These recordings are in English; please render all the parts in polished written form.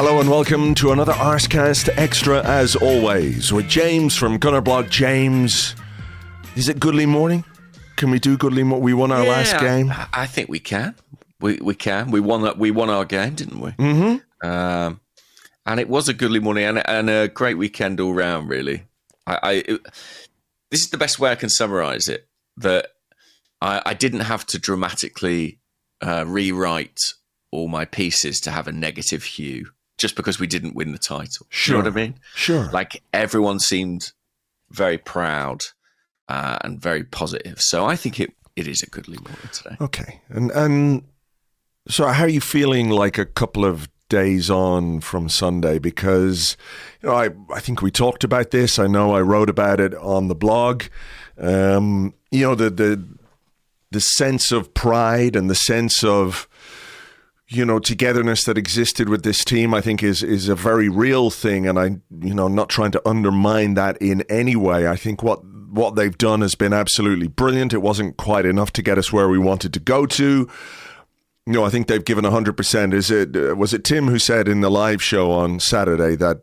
Hello and welcome to another Arsecast Extra, as always, with James from Gunnerblog. James, is it Goodly morning? Can we do Goodly morning? We won our last game. I think we can. We can. We won our game, didn't we? Mm-hmm. And it was a Goodly morning and a great weekend all round, really. This is the best way I can summarise it, that I didn't have to dramatically rewrite all my pieces to have a negative hue just because we didn't win the title. Sure. You know what I mean? Sure. Like, everyone seemed very proud and very positive. So I think it is a Goodly morning today. Okay. And so how are you feeling like a couple of days on from Sunday? Because, you know, I think we talked about this. I know I wrote about it on the blog. You know, the sense of pride and the sense of, you know, togetherness that existed with this team, I think is a very real thing. And I'm not trying to undermine that in any way. I think what they've done has been absolutely brilliant. It wasn't quite enough to get us where we wanted to go to. You know, I think they've given 100%. Was it Tim who said in the live show on Saturday that,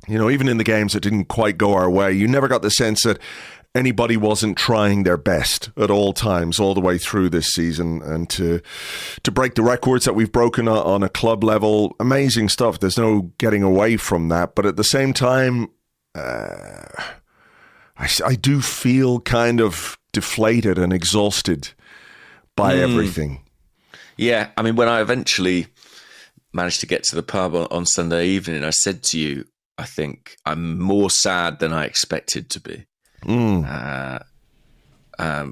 you know, even in the games that didn't quite go our way, you never got the sense that anybody wasn't trying their best at all times, all the way through this season, and to break the records that we've broken on a club level, amazing stuff. There's no getting away from that. But at the same time, I do feel kind of deflated and exhausted by everything. Yeah, I mean, when I eventually managed to get to the pub on Sunday evening, I said to you, I think I'm more sad than I expected to be.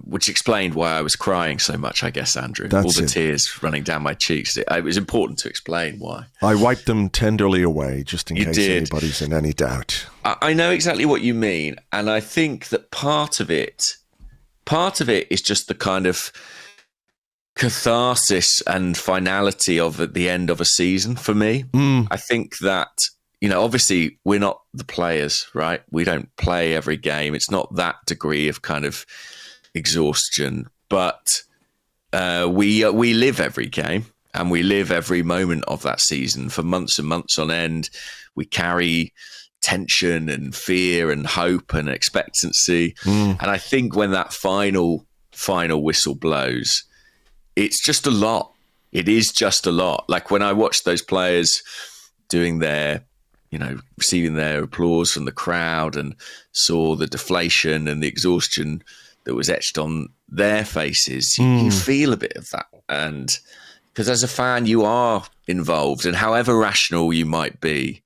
Which explained why I was crying so much, I guess, Andrew. That's all the it. Tears running down my cheeks. It was important to explain why. I wiped them tenderly away, just in You case did. anybody's in any doubt. I know exactly what you mean, and I think that part of it is just the kind of catharsis and finality of at the end of a season for me. I think that, you know, obviously we're not the players, right? We don't play every game. It's not that degree of kind of exhaustion, but we live every game and we live every moment of that season for months and months on end. We carry tension and fear and hope and expectancy. And I think when that final whistle blows, it's just a lot. It is just a lot. Like when I watched those players doing their, you know, receiving their applause from the crowd and saw the deflation and the exhaustion that was etched on their faces, you feel a bit of that. And because as a fan, you are involved, and however rational you might be,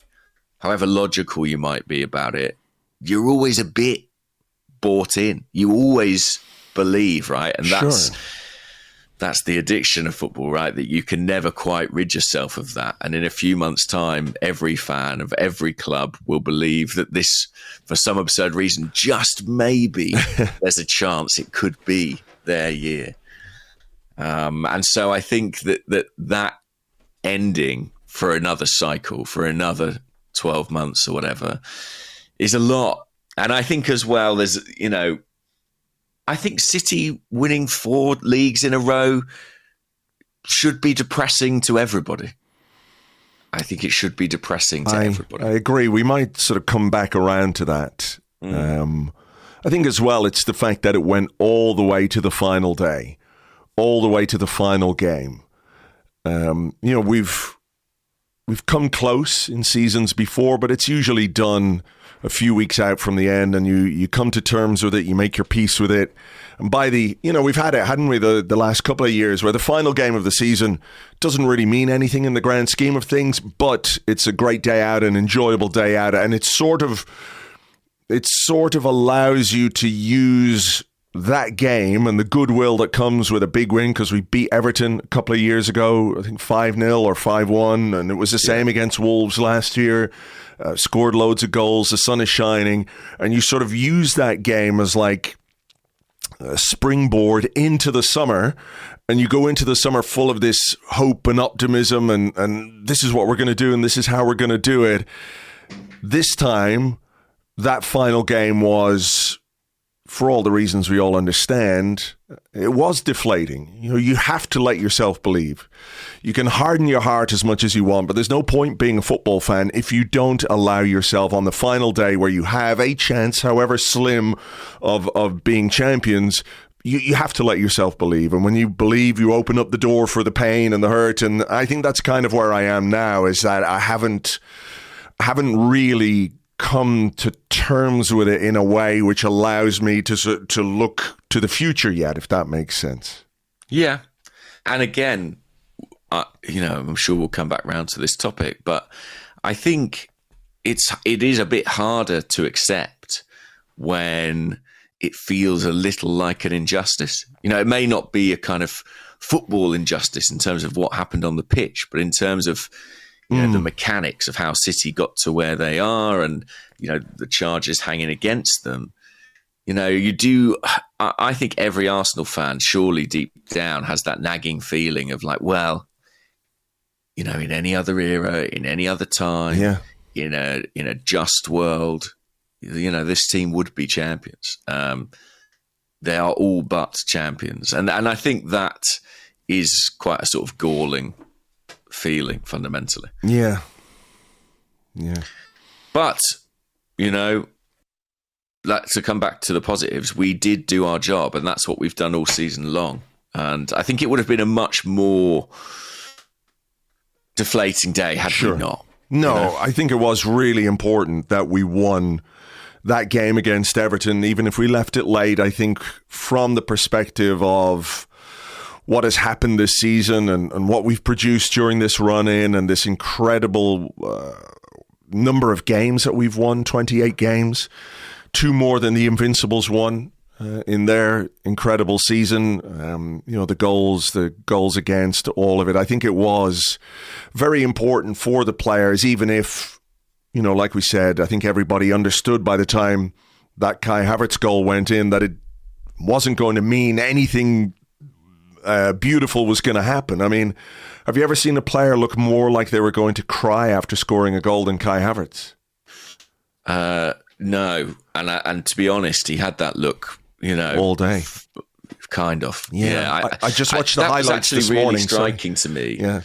however logical you might be about it, you're always a bit bought in. You always believe, right? And that's the addiction of football, right? That you can never quite rid yourself of that. And in a few months' time, every fan of every club will believe that this, for some absurd reason, just maybe there's a chance it could be their year. And so I think that ending for another cycle, for another 12 months or whatever, is a lot. And I think as well, there's, you know, I think City winning 4 leagues in a row should be depressing to everybody. I think it should be depressing to everybody. I agree. We might sort of come back around to that. I think as well, it's the fact that it went all the way to the final day, all the way to the final game. You know, we've come close in seasons before, but it's usually done a few weeks out from the end, and you come to terms with it, you make your peace with it. And by the, you know, we've had it, hadn't we, the last couple of years where the final game of the season doesn't really mean anything in the grand scheme of things, but it's a great day out, an enjoyable day out, and it sort of allows you to use that game and the goodwill that comes with a big win, because we beat Everton a couple of years ago, I think 5-0 or 5-1, and it was the same against Wolves last year. Scored loads of goals, the sun is shining, and you sort of use that game as like a springboard into the summer, and you go into the summer full of this hope and optimism, and this is what we're going to do, and this is how we're going to do it. This time, that final game was for all the reasons we all understand, it was deflating. You have to let yourself believe. You can harden your heart as much as you want, but there's no point being a football fan if you don't allow yourself on the final day where you have a chance, however slim, of being champions. You have to let yourself believe. And when you believe, you open up the door for the pain and the hurt. And I think that's kind of where I am now, is that I haven't really come to terms with it in a way which allows me to look to the future yet, if that makes sense. Yeah. And again, I'm sure we'll come back round to this topic, but I think it is a bit harder to accept when it feels a little like an injustice. It may not be a kind of football injustice in terms of what happened on the pitch, but in terms of the mechanics of how City got to where they are and, the charges hanging against them. You do. I think every Arsenal fan, surely deep down, has that nagging feeling of like, well, in any other era, in any other time, in a just world, this team would be champions. They are all but champions. And I think that is quite a sort of galling feeling fundamentally. Yeah. But, to come back to the positives, we did do our job, and that's what we've done all season long. And I think it would have been a much more deflating day had we not. No, I think it was really important that we won that game against Everton, even if we left it late. I think from the perspective of what has happened this season and what we've produced during this run-in and this incredible number of games that we've won, 28 games, 2 more than the Invincibles won in their incredible season. The goals against, all of it. I think it was very important for the players, even if, like we said, I think everybody understood by the time that Kai Havertz goal went in that it wasn't going to mean anything beautiful was going to happen. I mean, have you ever seen a player look more like they were going to cry after scoring a goal than Kai Havertz? No, and to be honest, he had that look, all day, kind of. Yeah, I just watched the highlights this morning. That was actually really striking to me.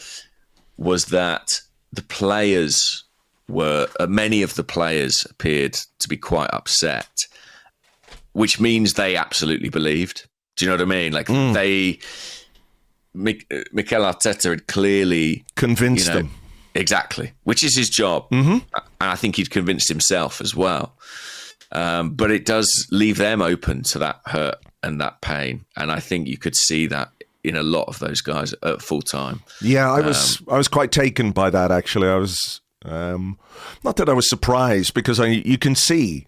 Was that the players many of the players appeared to be quite upset, which means they absolutely believed. Do you know what I mean? Like Mikel Arteta had clearly convinced them. Exactly, which is his job. Mm-hmm. And I think he'd convinced himself as well. But it does leave them open to that hurt and that pain. And I think you could see that in a lot of those guys at full time. Yeah, I was quite taken by that, actually. I was, not that I was surprised, because you can see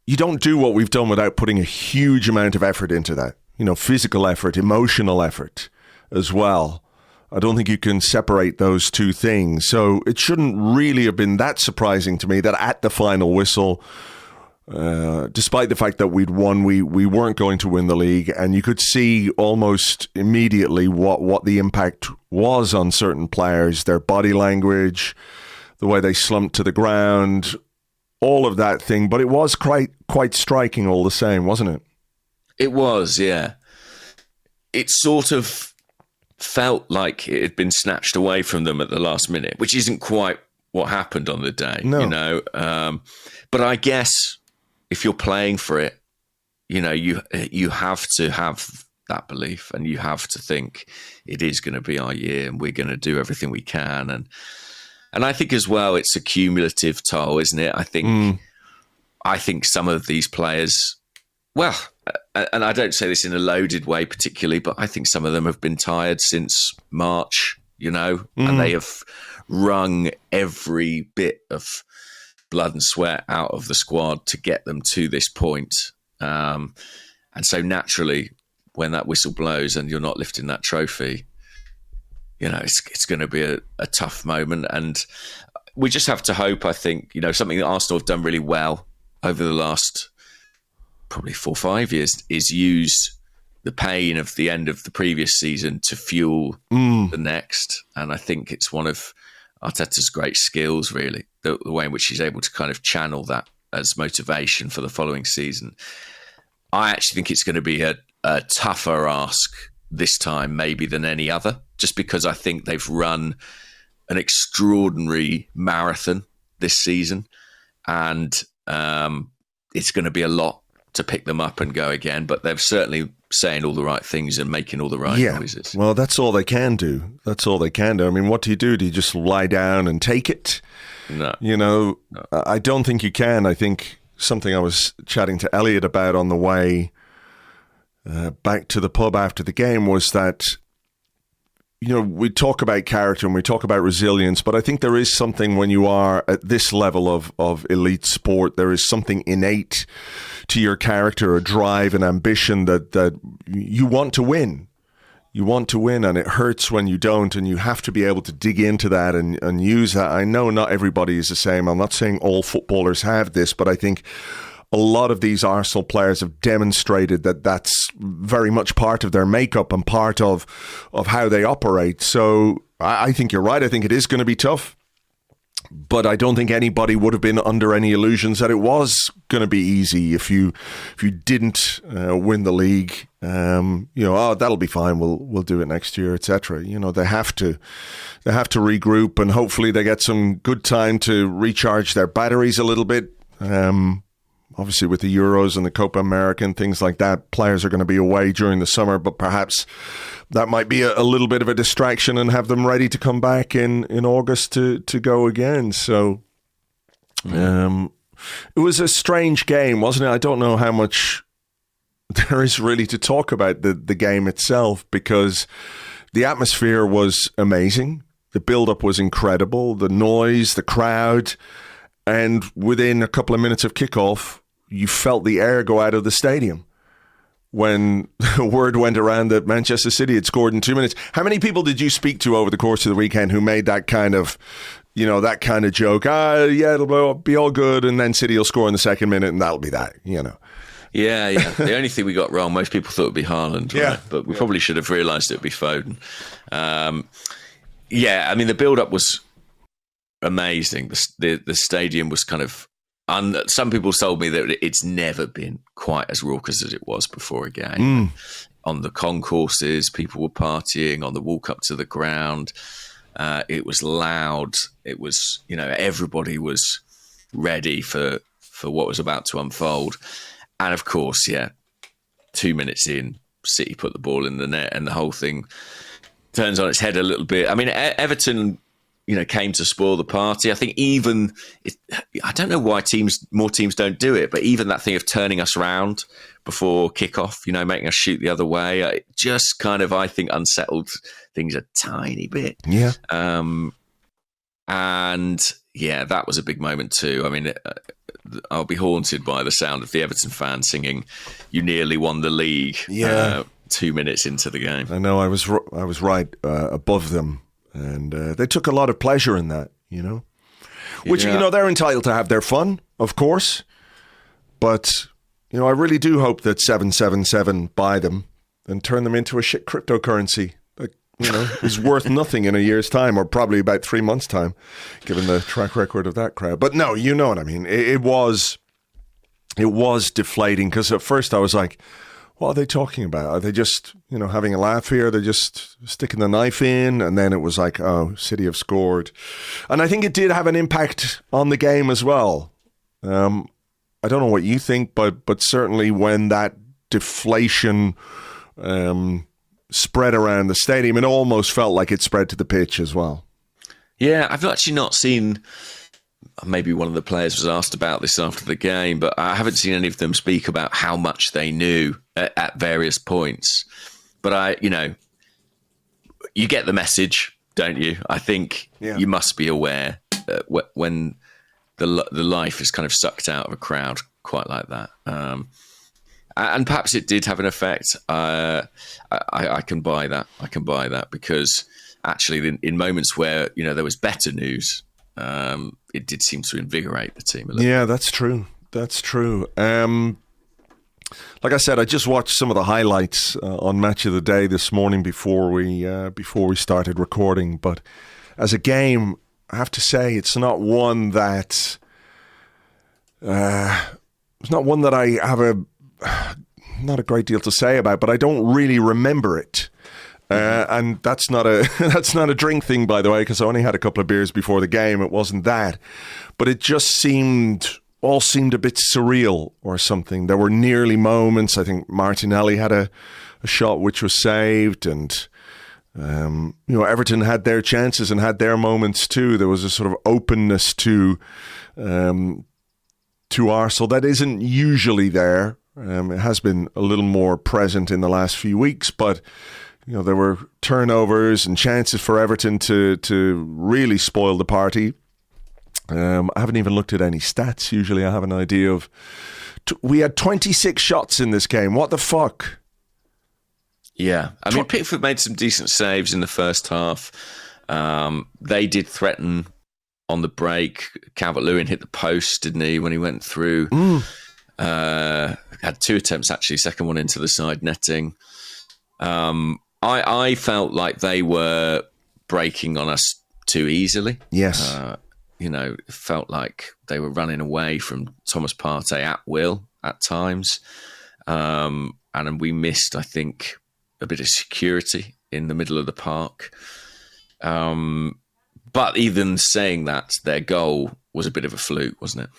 you don't do what we've done without putting a huge amount of effort into that. Physical effort, emotional effort as well. I don't think you can separate those two things. So it shouldn't really have been that surprising to me that at the final whistle, despite the fact that we'd won, we weren't going to win the league. And you could see almost immediately what the impact was on certain players, their body language, the way they slumped to the ground, all of that thing. But it was quite striking all the same, wasn't it? It was, yeah. It sort of felt like it had been snatched away from them at the last minute, which isn't quite what happened on the day, but I guess if you're playing for it, you have to have that belief, and you have to think it is going to be our year and we're going to do everything we can. And I think as well, it's a cumulative toll, isn't it? I think some of these players, well, and I don't say this in a loaded way particularly, but I think some of them have been tired since March, and they have wrung every bit of blood and sweat out of the squad to get them to this point. And so naturally, when that whistle blows and you're not lifting that trophy, it's going to be a tough moment. And we just have to hope, I think, something that Arsenal have done really well over the last probably 4 or 5 years is use the pain of the end of the previous season to fuel the next. And I think it's one of Arteta's great skills, really, the way in which he's able to kind of channel that as motivation for the following season. I actually think it's going to be a tougher ask this time, maybe, than any other, just because I think they've run an extraordinary marathon this season, and it's going to be a lot to pick them up and go again, but they're certainly saying all the right things and making all the right noises. Well, that's all they can do. That's all they can do. I mean, what do? Do you just lie down and take it? No. No. I don't think you can. I think something I was chatting to Elliot about on the way back to the pub after the game was that, we talk about character and we talk about resilience, but I think there is something when you are at this level of elite sport, there is something innate to your character, a drive and ambition that you want to win. You want to win, and it hurts when you don't, and you have to be able to dig into that and use that. I know not everybody is the same. I'm not saying all footballers have this, but I think a lot of these Arsenal players have demonstrated that that's very much part of their makeup and part of how they operate. So I think you're right. I think it is going to be tough, but I don't think anybody would have been under any illusions that it was going to be easy if you didn't win the league. That'll be fine. We'll do it next year, etc. They have to regroup, and hopefully they get some good time to recharge their batteries a little bit. Obviously, with the Euros and the Copa America and things like that, players are going to be away during the summer, but perhaps that might be a little bit of a distraction and have them ready to come back in August to go again. So it was a strange game, wasn't it? I don't know how much there is really to talk about the game itself, because the atmosphere was amazing. The build-up was incredible. The noise, the crowd. And within a couple of minutes of kickoff, you felt the air go out of the stadium when word went around that Manchester City had scored in 2 minutes. How many people did you speak to over the course of the weekend who made that kind of, that kind of joke? It'll be all good, and then City will score in the second minute, and that'll be that, Yeah. The only thing we got wrong, most people thought it would be Haaland, right? But we probably should have realised it would be Foden. The build-up was amazing. The stadium was kind of... some people told me that it's never been quite as raucous as it was before a game. On the concourses, people were partying. On the walk up to the ground, it was loud. It was, everybody was ready for what was about to unfold. And of course, 2 minutes in, City put the ball in the net, and the whole thing turns on its head a little bit. I mean, Everton, came to spoil the party. I think I don't know why more teams don't do it, but even that thing of turning us around before kickoff, making us shoot the other way, it just kind of, I think, unsettled things a tiny bit. Yeah. That was a big moment too. I mean, I'll be haunted by the sound of the Everton fans singing "You nearly won the league." 2 minutes into the game. I know. I was right above them. And they took a lot of pleasure in that, Which, they're entitled to have their fun, of course. But, I really do hope that 777 buy them and turn them into a shit cryptocurrency that, is worth nothing in a year's time, or probably about 3 months' time, given the track record of that crowd. But no, you know what I mean. It was deflating, because at first I was like, what are they talking about? Are they just, having a laugh here? They're just sticking the knife in? And then it was like, oh, City have scored. And I think it did have an impact on the game as well. I don't know what you think, but certainly when that deflation spread around the stadium, it almost felt like it spread to the pitch as well. Yeah, I've actually not seen... Maybe one of the players was asked about this after the game, but I haven't seen any of them speak about how much they knew at various points. But you get the message, don't you? I think you must be aware that when the life is kind of sucked out of a crowd quite like that. And perhaps it did have an effect. I can buy that. I can buy that, because actually in moments where, there was better news, it did seem to invigorate the team a little. Yeah, that's true. That's true. Like I said, I just watched some of the highlights on Match of the Day this morning before we started recording. But as a game, I have to say it's not one that I have not a great deal to say about, but I don't really remember it. And that's not a drink thing, by the way, because I only had a couple of beers before the game. It wasn't that. But it just all seemed a bit surreal or something. There were nearly moments. I think Martinelli had a shot which was saved, and Everton had their chances and had their moments too. There was a sort of openness to Arsenal that isn't usually there. It has been a little more present in the last few weeks, but there were turnovers and chances for Everton to really spoil the party. I haven't even looked at any stats. Usually I have an idea of... We had 26 shots in this game. What the fuck? Yeah. I mean, Pickford made some decent saves in the first half. They did threaten on the break. Calvert-Lewin hit the post, didn't he, when he went through? Had 2 attempts, actually. Second one into the side netting. I felt like they were breaking on us too easily. Yes. Felt like they were running away from Thomas Partey at will at times. And we missed, I think, a bit of security in the middle of the park. But even saying that, their goal was a bit of a fluke, wasn't it?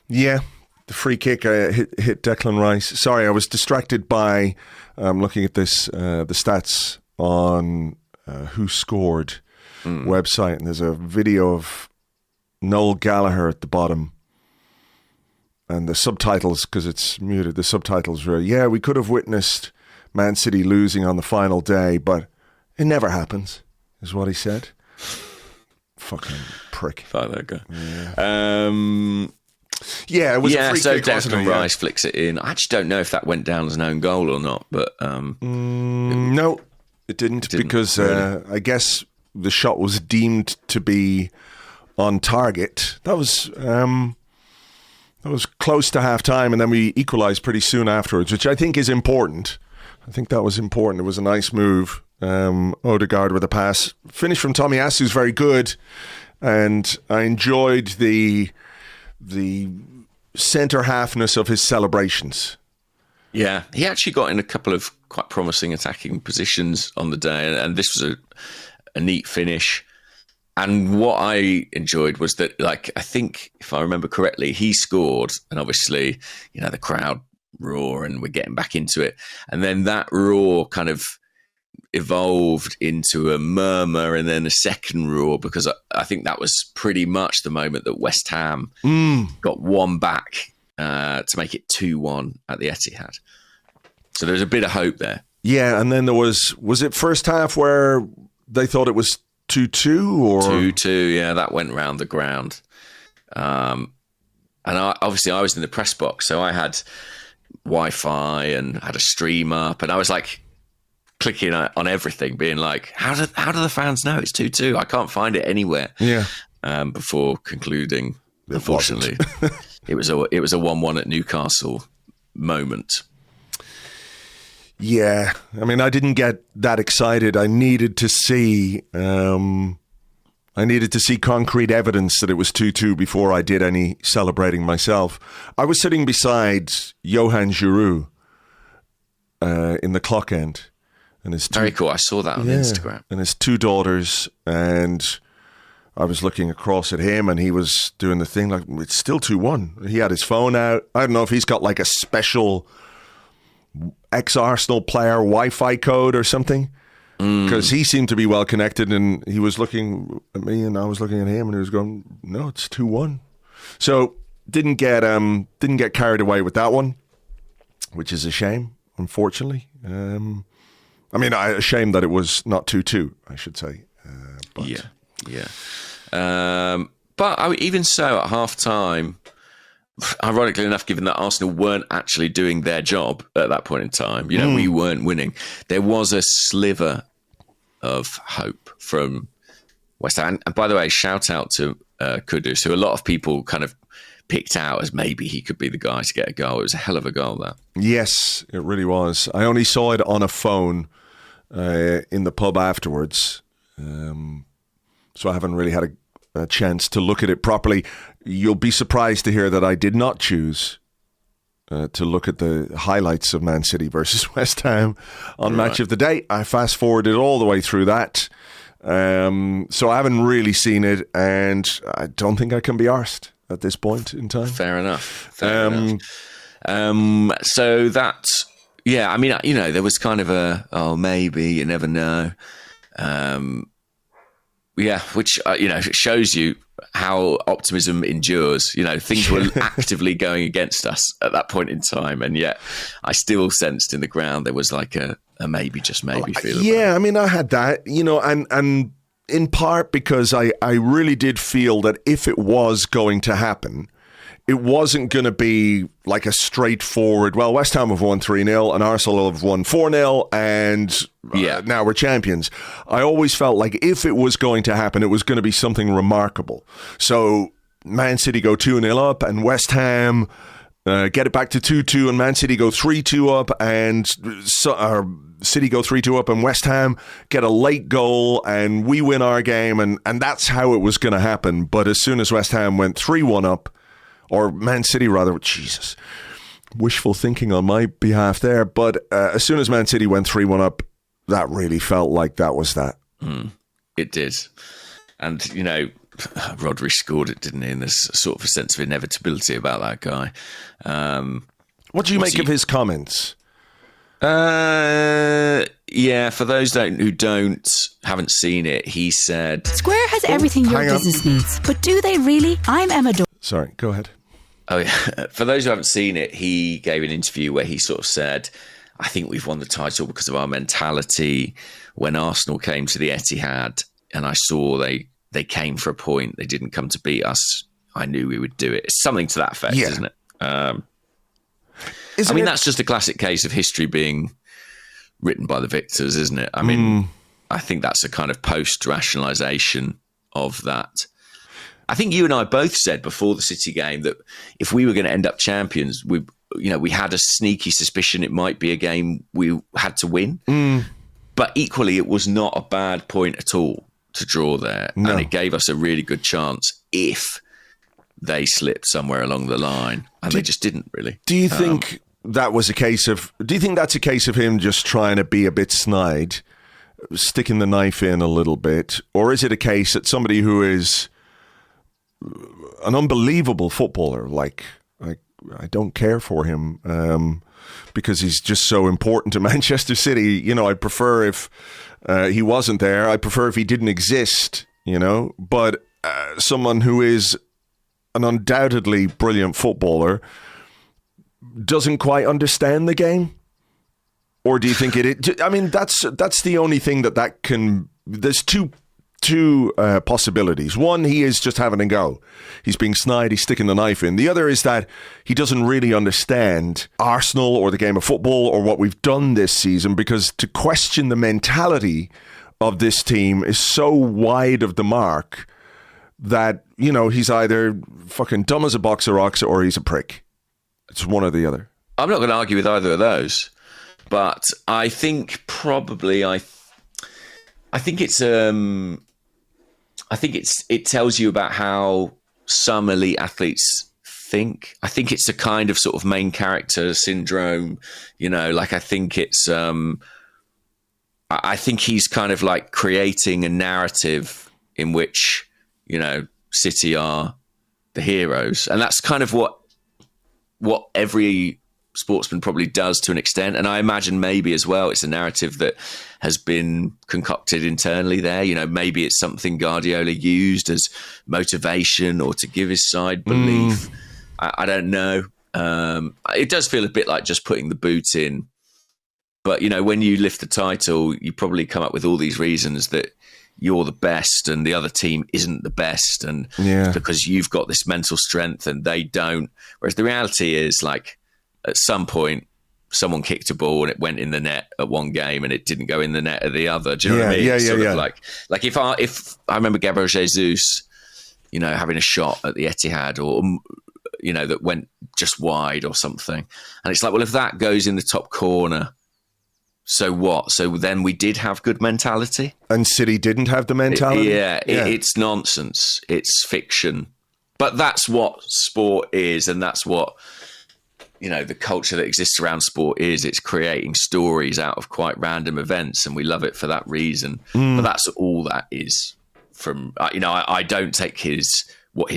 Yeah. The free kick hit Declan Rice. Sorry, I was distracted by looking at this, the stats on Who Scored website, and there's a video of Noel Gallagher at the bottom, and the subtitles, because it's muted, the subtitles were, we could have witnessed Man City losing on the final day, but it never happens, is what he said. Fucking prick. Fuck that guy. Yeah. It was a free kick, Declan Rice flicks it in. I actually don't know if that went down as an own goal or not, but no, it didn't because really. I guess the shot was deemed to be on target. That was close to half time, and then we equalised pretty soon afterwards, which I think is important. I think that was important. It was a nice move. Ødegaard with a pass. Finish from Tommy Asu's very good, and I enjoyed the centre halfness of his celebrations. Yeah, he actually got in a couple of quite promising attacking positions on the day, and this was a neat finish. And what I enjoyed was that, I think, if I remember correctly, he scored, and obviously, the crowd roar, and we're getting back into it. And then that roar kind of evolved into a murmur and then a second roar, because I think that was pretty much the moment that West Ham got one back to make it 2-1 at the Etihad. So there's a bit of hope there. Yeah, and then there was it first half where they thought it was 2-2 or 2-2? Yeah, that went round the ground. And I was in the press box, so I had Wi-Fi and had a stream up, and I was clicking on everything, being like, how do the fans know it's 2-2? I can't find it anywhere. Yeah. Before concluding, unfortunately, it was a 1-1 at Newcastle moment. Yeah, I mean, I didn't get that excited. I needed to see concrete evidence that it was 2-2 before I did any celebrating myself. I was sitting beside Johan Giroud in the clock end. And his very cool. I saw that on Instagram. And his 2 daughters, and I was looking across at him, and he was doing the thing it's still 2-1. He had his phone out. I don't know if he's got a special ex-Arsenal player Wi-Fi code or something, because he seemed to be well connected, and he was looking at me, and I was looking at him, and he was going, "No, it's 2-1." So didn't get carried away with that one, which is a shame, unfortunately. I'm ashamed that it was not 2-2, I should say. But. Yeah. But even so, at half-time, ironically enough, given that Arsenal weren't actually doing their job at that point in time, we weren't winning, there was a sliver of hope from West Ham. And by the way, shout out to Kudus, who a lot of people kind of picked out as maybe he could be the guy to get a goal. It was a hell of a goal, that. Yes, it really was. I only saw it on a phone in the pub afterwards, so I haven't really had a chance to look at it properly. You'll be surprised to hear that I did not choose to look at the highlights of Man City versus West Ham on Match of the Day. I fast-forwarded all the way through that. So I haven't really seen it, and I don't think I can be arsed at this point in time. Fair enough. So that, yeah, I mean, you know, there was kind of maybe, you never know. Which, you know, shows you how optimism endures. You know, things were actively going against us at that point in time, and yet I still sensed in the ground there was like a maybe, just maybe feel. Yeah, I mean, I had that, you know, and in part because I really did feel that if it was going to happen, it wasn't going to be like a straightforward, well, West Ham have won 3-0 and Arsenal have won 4-0 and now we're champions. I always felt like if it was going to happen, it was going to be something remarkable. So Man City go 2-0 up and West Ham get it back to 2-2 and Man City go 3-2 up and City go 3-2 up and West Ham get a late goal and we win our game and that's how it was going to happen. But as soon as West Ham went 3-1 up, or Man City rather, Jesus, wishful thinking on my behalf there. But as soon as Man City went 3-1 up, that really felt like that was that. It did. And, you know, Rodri scored it, didn't he? And there's sort of a sense of inevitability about that guy. What do you make of his comments? Yeah, for those who haven't seen it, he said... Square has everything your business needs, but do they really? I'm Emma Sorry, go ahead. Oh, yeah. For those who haven't seen it, he gave an interview where he sort of said, I think we've won the title because of our mentality. When Arsenal came to the Etihad and I saw they came for a point, they didn't come to beat us, I knew we would do it. It's something to that effect, isn't it? That's just a classic case of history being written by the victors, isn't it? I mean, I think that's a kind of post-rationalisation of that. I think you and I both said before the City game that if we were going to end up champions, we had a sneaky suspicion it might be a game we had to win. But equally, it was not a bad point at all to draw there. No. And it gave us a really good chance if they slipped somewhere along the line. And they just didn't really. Do you think that was a case of... Do you think that's a case of him just trying to be a bit snide, sticking the knife in a little bit? Or is it a case that somebody who is... an unbelievable footballer, like I don't care for him because he's just so important to Manchester City. You know, I'd prefer if he wasn't there. I'd prefer if he didn't exist, you know. But someone who is an undoubtedly brilliant footballer doesn't quite understand the game? Or do you think it... I mean, that's the only thing that can... There's two possibilities. One, he is just having a go. He's being snide, he's sticking the knife in. The other is that he doesn't really understand Arsenal or the game of football or what we've done this season, because to question the mentality of this team is so wide of the mark that, you know, he's either fucking dumb as a box of rocks or he's a prick. It's one or the other. I'm not going to argue with either of those, but I think probably I think it tells you about how some elite athletes think. I think it's a kind of sort of main character syndrome, you know, like I think it's, I think he's kind of like creating a narrative in which, you know, City are the heroes. And that's kind of what every sportsman probably does to an extent. And I imagine maybe as well, it's a narrative that has been concocted internally there. You know, maybe it's something Guardiola used as motivation or to give his side belief. I don't know. It does feel a bit like just putting the boot in. But, you know, when you lift the title, you probably come up with all these reasons that you're the best and the other team isn't the best. And it's because you've got this mental strength and they don't. Whereas the reality is, like, at some point, someone kicked a ball and it went in the net at one game and it didn't go in the net at the other. Do you know what I mean? Yeah. Like if I remember Gabriel Jesus, you know, having a shot at the Etihad or, you know, that went just wide or something. And it's like, well, if that goes in the top corner, so what? So then we did have good mentality? And City didn't have the mentality? It's nonsense. It's fiction. But that's what sport is, and that's what the culture that exists around sport is it's creating stories out of quite random events, and we love it for that reason. But that's all that is from, I don't take his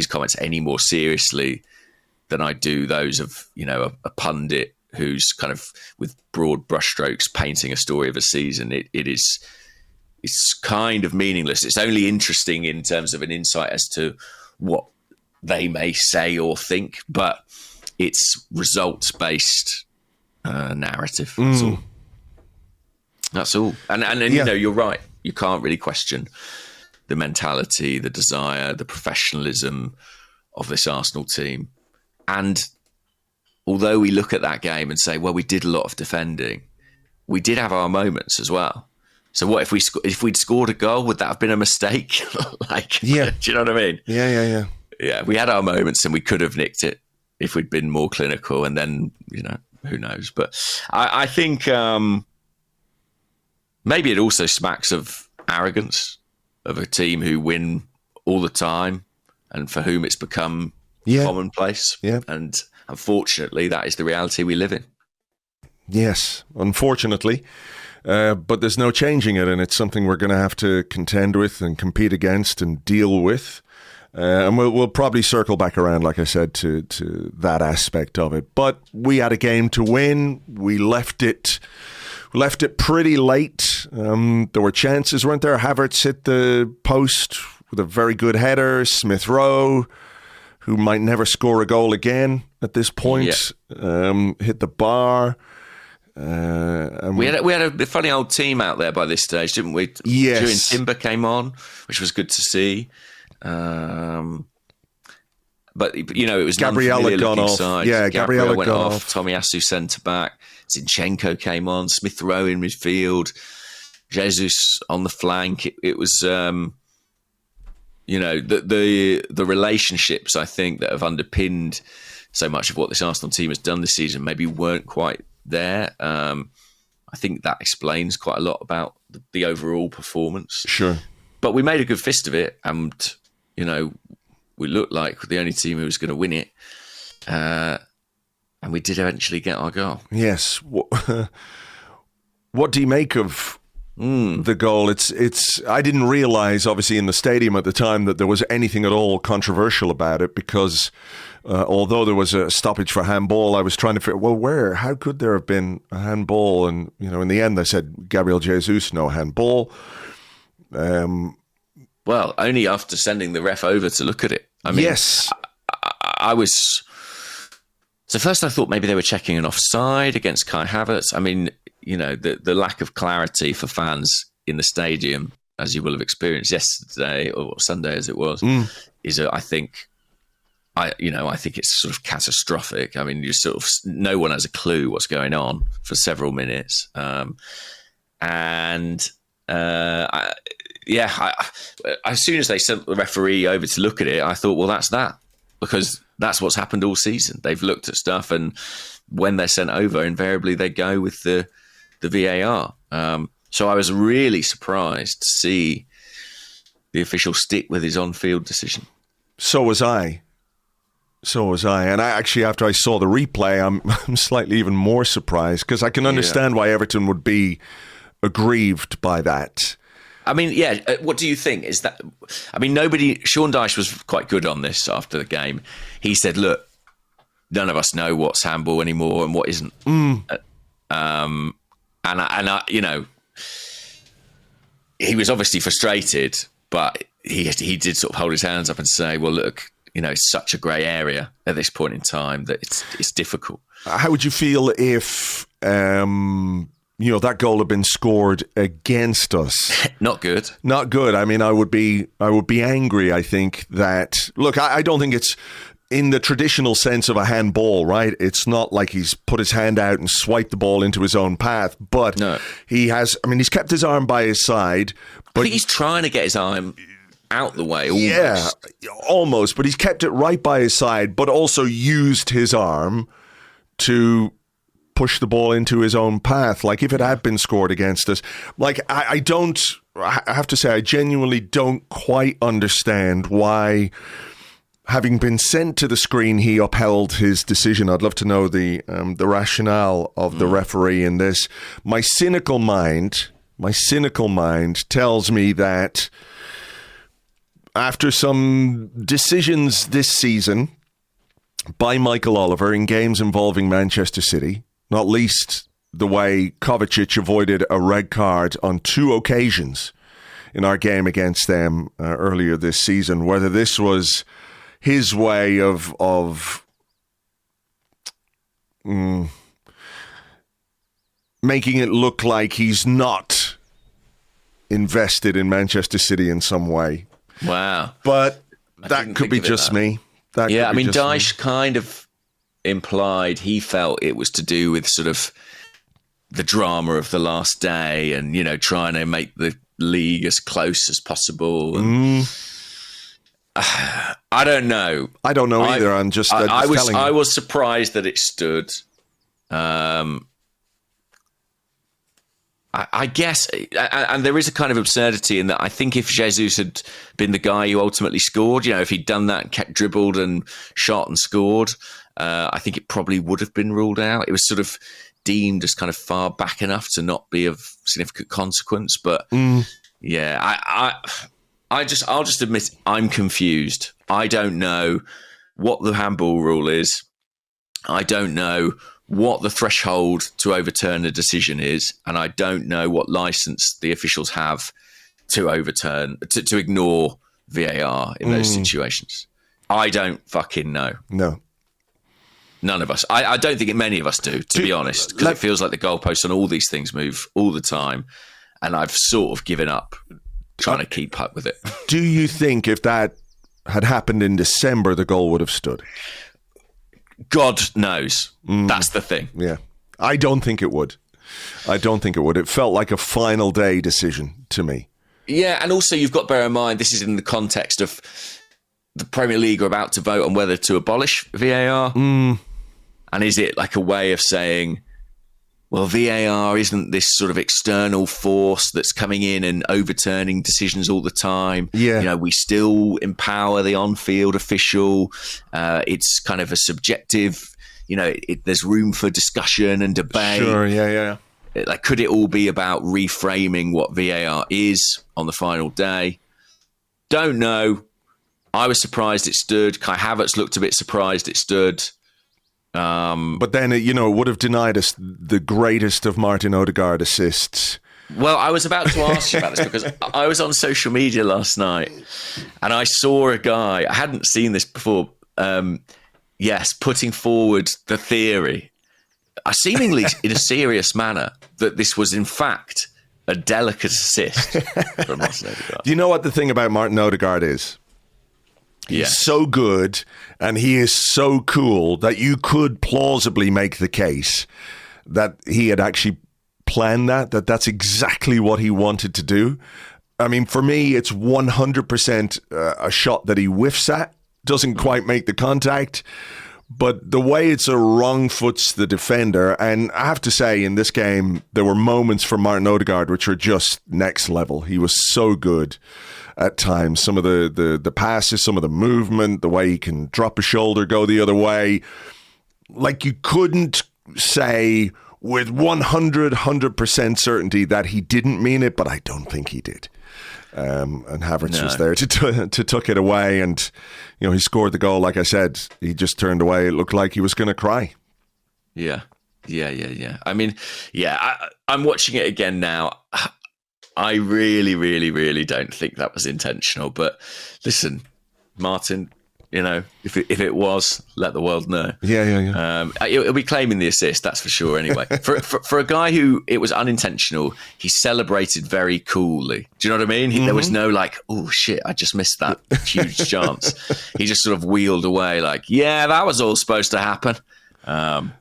comments any more seriously than I do those of, a pundit who's kind of with broad brushstrokes painting a story of a season. It's kind of meaningless. It's only interesting in terms of an insight as to what they may say or think, but it's results-based narrative. That's all. And you're right. You can't really question the mentality, the desire, the professionalism of this Arsenal team. And although we look at that game and say, well, we did a lot of defending, we did have our moments as well. So what if we'd scored a goal? Would that have been a mistake? Do you know what I mean? Yeah. Yeah, we had our moments and we could have nicked it if we'd been more clinical, and then, who knows? But I think maybe it also smacks of arrogance of a team who win all the time and for whom it's become commonplace. Yeah. And unfortunately, that is the reality we live in. Yes, unfortunately. But there's no changing it, and it's something we're going to have to contend with and compete against and deal with. And we'll probably circle back around, like I said, to that aspect of it. But we had a game to win. We left it pretty late. There were chances, weren't there? Havertz hit the post with a very good header. Smith Rowe, who might never score a goal again at this point, hit the bar. We had a funny old team out there by this stage, didn't we? Yes. Julian Timber came on, which was good to see. But it was Gabriel had gone off. Side. Yeah, Gabriel went off. Tomiyasu centre back. Zinchenko came on. Smith Rowe in midfield. Jesus on the flank. It was, the relationships I think that have underpinned so much of what this Arsenal team has done this season maybe weren't quite there. I think that explains quite a lot about the overall performance. Sure, but we made a good fist of it, and we looked like the only team who was going to win it, and we did eventually get our goal. Yes. What do you make of the goal? It's. I didn't realise, obviously, in the stadium at the time that there was anything at all controversial about it, because although there was a stoppage for handball, I was trying to figure, how could there have been a handball? And in the end, they said Gabriel Jesus, no handball. Well, only after sending the ref over to look at it. I mean, yes. I was... So first I thought maybe they were checking an offside against Kai Havertz. I mean, the lack of clarity for fans in the stadium, as you will have experienced yesterday or Sunday as it was, is, I think it's sort of catastrophic. I mean, no one has a clue what's going on for several minutes. As soon as they sent the referee over to look at it, I thought, well, that's that, because that's what's happened all season. They've looked at stuff, and when they're sent over, invariably they go with the VAR. So I was really surprised to see the official stick with his on-field decision. So was I. And actually, after I saw the replay, I'm slightly even more surprised, because I can understand why Everton would be aggrieved by that. I mean, what do you think? Is that? I mean, Sean Dyche was quite good on this after the game. He said, "Look, none of us know what's handball anymore and what isn't." He was obviously frustrated, but he did sort of hold his hands up and say, "Well, look, it's such a grey area at this point in time that it's difficult." How would you feel if that goal had been scored against us? Not good. Not good. I mean, I would be angry. I think that, look, I don't think it's in the traditional sense of a handball, right? It's not like he's put his hand out and swiped the ball into his own path, but no. He's kept his arm by his side. But I think he's trying to get his arm out the way, almost. Yeah, almost, but he's kept it right by his side, but also used his arm to push the ball into his own path. Like, if it had been scored against us, like, I have to say, I genuinely don't quite understand why having been sent to the screen, he upheld his decision. I'd love to know the rationale of the referee in this. My cynical mind tells me that after some decisions this season by Michael Oliver in games involving Manchester City, not least the way Kovacic avoided a red card on 2 occasions in our game against them earlier this season, whether this was his way of making it look like he's not invested in Manchester City in some way. Wow. But that could be just me. Yeah, I mean, Dyche kind of implied he felt it was to do with sort of the drama of the last day and, you know, trying to make the league as close as possible. And, I don't know. I don't know either. I'm just I telling you. was surprised that it stood. I guess, and there is a kind of absurdity in that. I think if Jesus had been the guy who ultimately scored, you know, if he'd done that, kept dribbled and shot and scored, I think it probably would have been ruled out. It was sort of deemed as kind of far back enough to not be of significant consequence. But yeah, I'll just admit I'm confused. I don't know what the handball rule is. I don't know what the threshold to overturn a decision is, and I don't know what license the officials have to overturn, to ignore VAR in those situations. I don't fucking know. No. None of us. I don't think many of us do, to be honest, because it feels like the goalposts on all these things move all the time, and I've sort of given up trying to keep up with it. Do you think if that had happened in December, the goal would have stood? God knows. That's the thing. Yeah. I don't think it would. It felt like a final day decision to me. Yeah, and also you've got to bear in mind, this is in the context of the Premier League are about to vote on whether to abolish VAR. And is it like a way of saying, well, VAR isn't this sort of external force that's coming in and overturning decisions all the time. Yeah. You know, we still empower the on-field official. It's kind of a subjective, you know, there's room for discussion and debate. Sure, yeah. Like, could it all be about reframing what VAR is on the final day? Don't know. I was surprised it stood. Kai Havertz looked a bit surprised it stood. But then, it would have denied us the greatest of Martin Ødegaard assists. Well, I was about to ask you about this because I was on social media last night and I saw a guy, I hadn't seen this before, putting forward the theory, seemingly in a serious manner, that this was in fact a delicate assist from Martin Ødegaard. Do you know what the thing about Martin Ødegaard is? He's so good and he is so cool that you could plausibly make the case that he had actually planned that's exactly what he wanted to do. I mean, for me, it's 100% a shot that he whiffs at, doesn't quite make the contact, but the way it's a wrong foots the defender, and I have to say in this game, there were moments for Martin Ødegaard which are just next level. He was so good at times. Some of the passes, some of the movement, the way he can drop a shoulder, go the other way. Like, you couldn't say with 100% certainty that he didn't mean it, but I don't think he did. And Havertz was there to tuck it away, and he scored the goal. Like I said, he just turned away. It looked like he was going to cry. Yeah. I mean, I'm watching it again now. I really, really, really don't think that was intentional. But listen, Martin, if it was, let the world know. Yeah. He'll be claiming the assist, that's for sure. Anyway, for a guy who it was unintentional, he celebrated very coolly. Do you know what I mean? There was no like, oh shit, I just missed that huge chance. He just sort of wheeled away, like, yeah, that was all supposed to happen.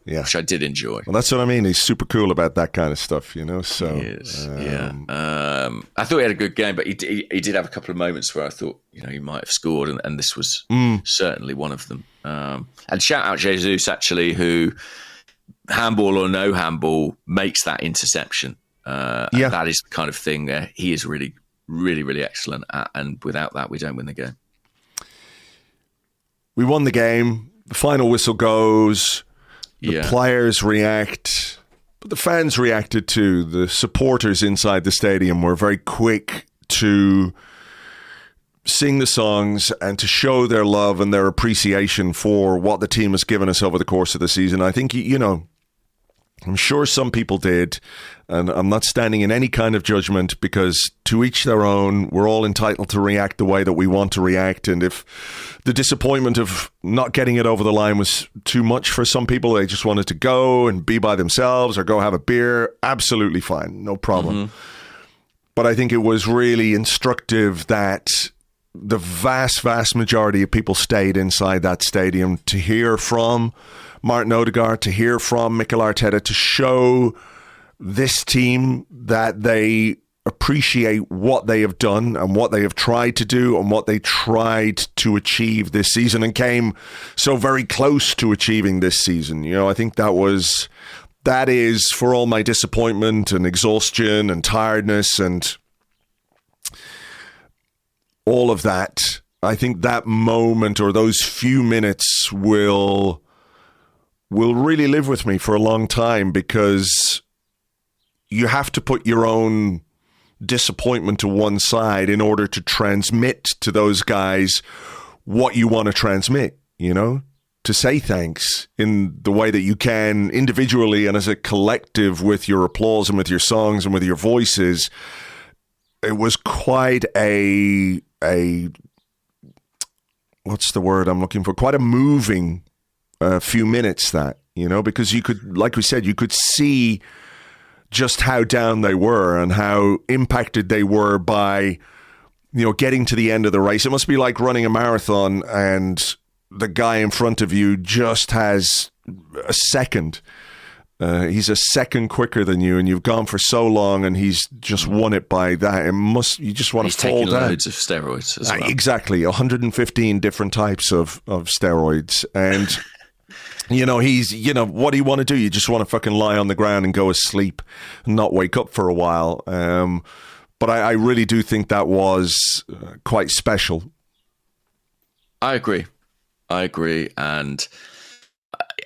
Which I did enjoy. Well, that's what I mean. He's super cool about that kind of stuff, So he is. I thought he had a good game, but he did have a couple of moments where I thought, he might have scored, and this was certainly one of them. And shout out Jesus, actually, who, handball or no handball, makes that interception. That is the kind of thing there. He is really, really, really excellent at, and without that, we don't win the game. we won the game. The final whistle goes. The players react. But the fans reacted too. The supporters inside the stadium were very quick to sing the songs and to show their love and their appreciation for what the team has given us over the course of the season. I think, I'm sure some people did, and I'm not standing in any kind of judgment because to each their own, we're all entitled to react the way that we want to react. And if the disappointment of not getting it over the line was too much for some people, they just wanted to go and be by themselves or go have a beer, absolutely fine, no problem. But I think it was really instructive that the vast, vast majority of people stayed inside that stadium to hear from Martin Ødegaard, to hear from Mikel Arteta, to show this team that they appreciate what they have done and what they have tried to do and what they tried to achieve this season and came so very close to achieving this season. I think that is for all my disappointment and exhaustion and tiredness and all of that. I think that moment or those few minutes will really live with me for a long time, because you have to put your own disappointment to one side in order to transmit to those guys what you want to transmit, to say thanks in the way that you can individually and as a collective with your applause and with your songs and with your voices. It was quite a what's the word I'm looking for? Quite a moving few minutes that, because you could, like we said, you could see just how down they were and how impacted they were by, getting to the end of the race. It must be like running a marathon and the guy in front of you just has a second. He's a second quicker than you, and you've gone for so long, and he's just won it by that. You just want to fall down. He's taking loads of steroids as well. Exactly, 115 different types of steroids, and he's what do you want to do? You just want to fucking lie on the ground and go asleep and not wake up for a while. But I really do think that was quite special. I agree, and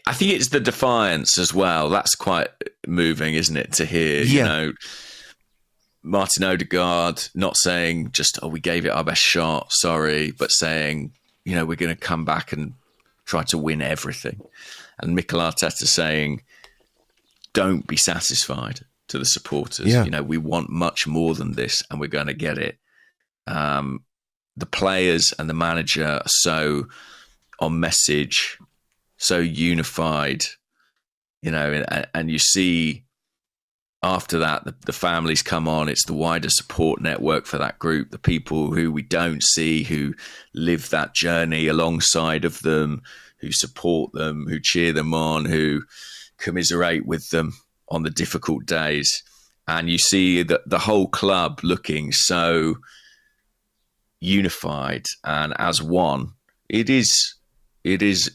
I think it's the defiance as well. That's quite moving, isn't it, to hear, Martin Ødegaard not saying just, we gave it our best shot, sorry, but saying, we're going to come back and try to win everything. And Mikel Arteta saying, don't be satisfied, to the supporters. Yeah. We want much more than this, and we're going to get it. The players and the manager are so on message, so unified, and you see after that, the families come on. It's the wider support network for that group, the people who we don't see, who live that journey alongside of them, who support them, who cheer them on, who commiserate with them on the difficult days. And you see the whole club looking so unified and as one. It is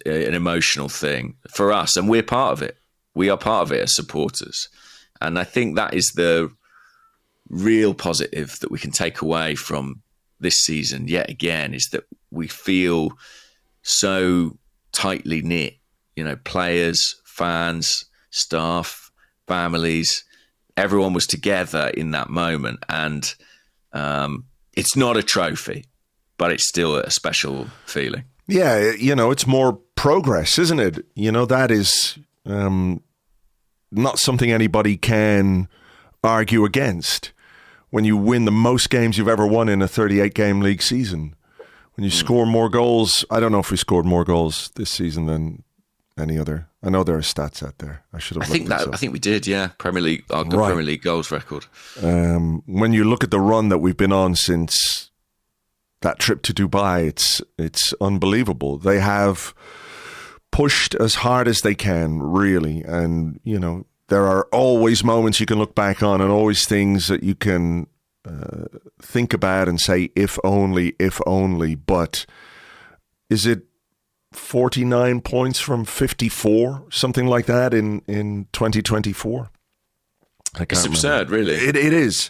an emotional thing for us, and we're part of it. We are part of it as supporters. And I think that is the real positive that we can take away from this season yet again, is that we feel so tightly knit, players, fans, staff, families, everyone was together in that moment. And it's not a trophy, but it's still a special feeling. Yeah, it's more progress, isn't it? That is not something anybody can argue against. When you win the most games you've ever won in a 38-game league season, when you score more goals, I don't know if we scored more goals this season than any other. I know there are stats out there. I should have. I think we did. Yeah, Premier League, our good Premier League goals record. When you look at the run that we've been on since that trip to Dubai, it's unbelievable. They have pushed as hard as they can, really, and there are always moments you can look back on and always things that you can think about and say, if only, but is it 49 points from 54, something like that in 2024? It's absurd, really. It is.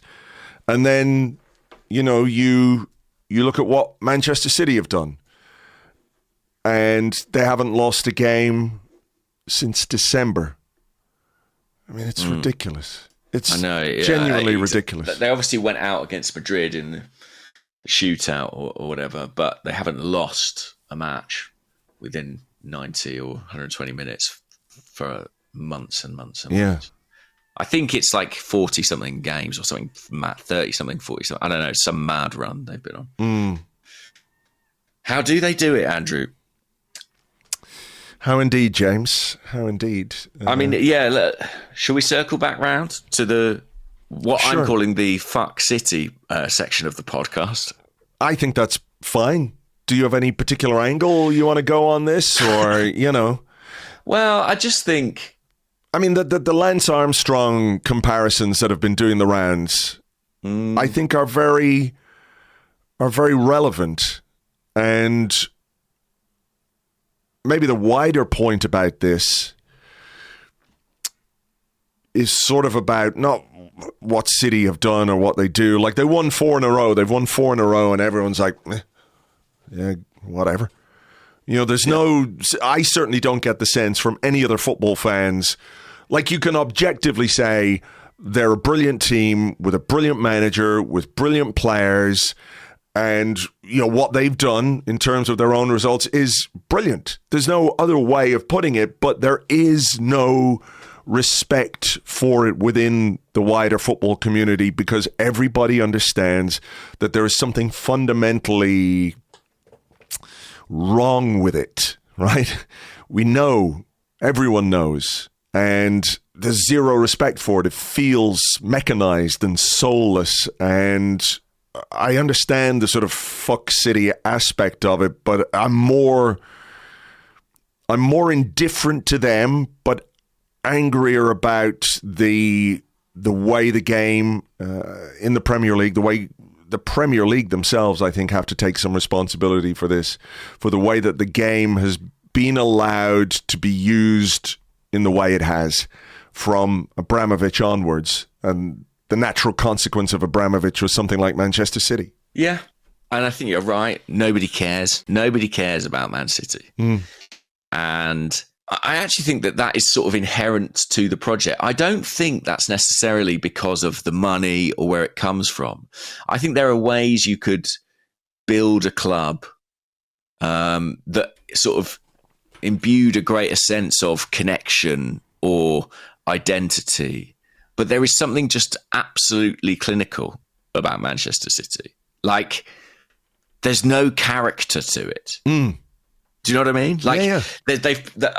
And then, you look at what Manchester City have done. and they haven't lost a game since December. I mean, it's ridiculous. It's genuinely ridiculous. They obviously went out against Madrid in the shootout or whatever, but they haven't lost a match within 90 or 120 minutes for months and months and months. I think it's like 40-something games or something, 30-something, 40-something. I don't know, some mad run they've been on. How do they do it, Andrew? How indeed, James. How indeed. I mean, look, shall we circle back round to what I'm calling the Fuck City section of the podcast? I think that's fine. Do you have any particular angle you want to go on this, or, you know? Well, I just think... I mean, the Lance Armstrong comparisons that have been doing the rounds, I think are very relevant. And maybe the wider point about this is sort of about not what City have done or what they do. Like, they won 4 in a row. They've won 4 in a row, and everyone's like, yeah, whatever. You know, there's I certainly don't get the sense from any other football fans. Like, you can objectively say they're a brilliant team with a brilliant manager, with brilliant players, and, you know, what they've done in terms of their own results is brilliant. There's no other way of putting it, but there is no respect for it within the wider football community, because everybody understands that there is something fundamentally wrong with it, right? We know, everyone knows, and there's zero respect for it. It feels mechanized and soulless, and I understand the sort of fuck City aspect of it, but I'm more indifferent to them, but angrier about the way the game in the Premier League, the way the Premier League themselves, I think, have to take some responsibility for this, for the way that the game has been allowed to be used in the way it has from Abramovich onwards. And the natural consequence of Abramovich was something like Manchester City. Yeah, and I think you're right. Nobody cares. Nobody cares about Man City. And I actually think that is sort of inherent to the project. I don't think that's necessarily because of the money or where it comes from. I think there are ways you could build a club that sort of imbued a greater sense of connection or identity. But there is something just absolutely clinical about Manchester City. Like, there's no character to it. Do you know what I mean? Like,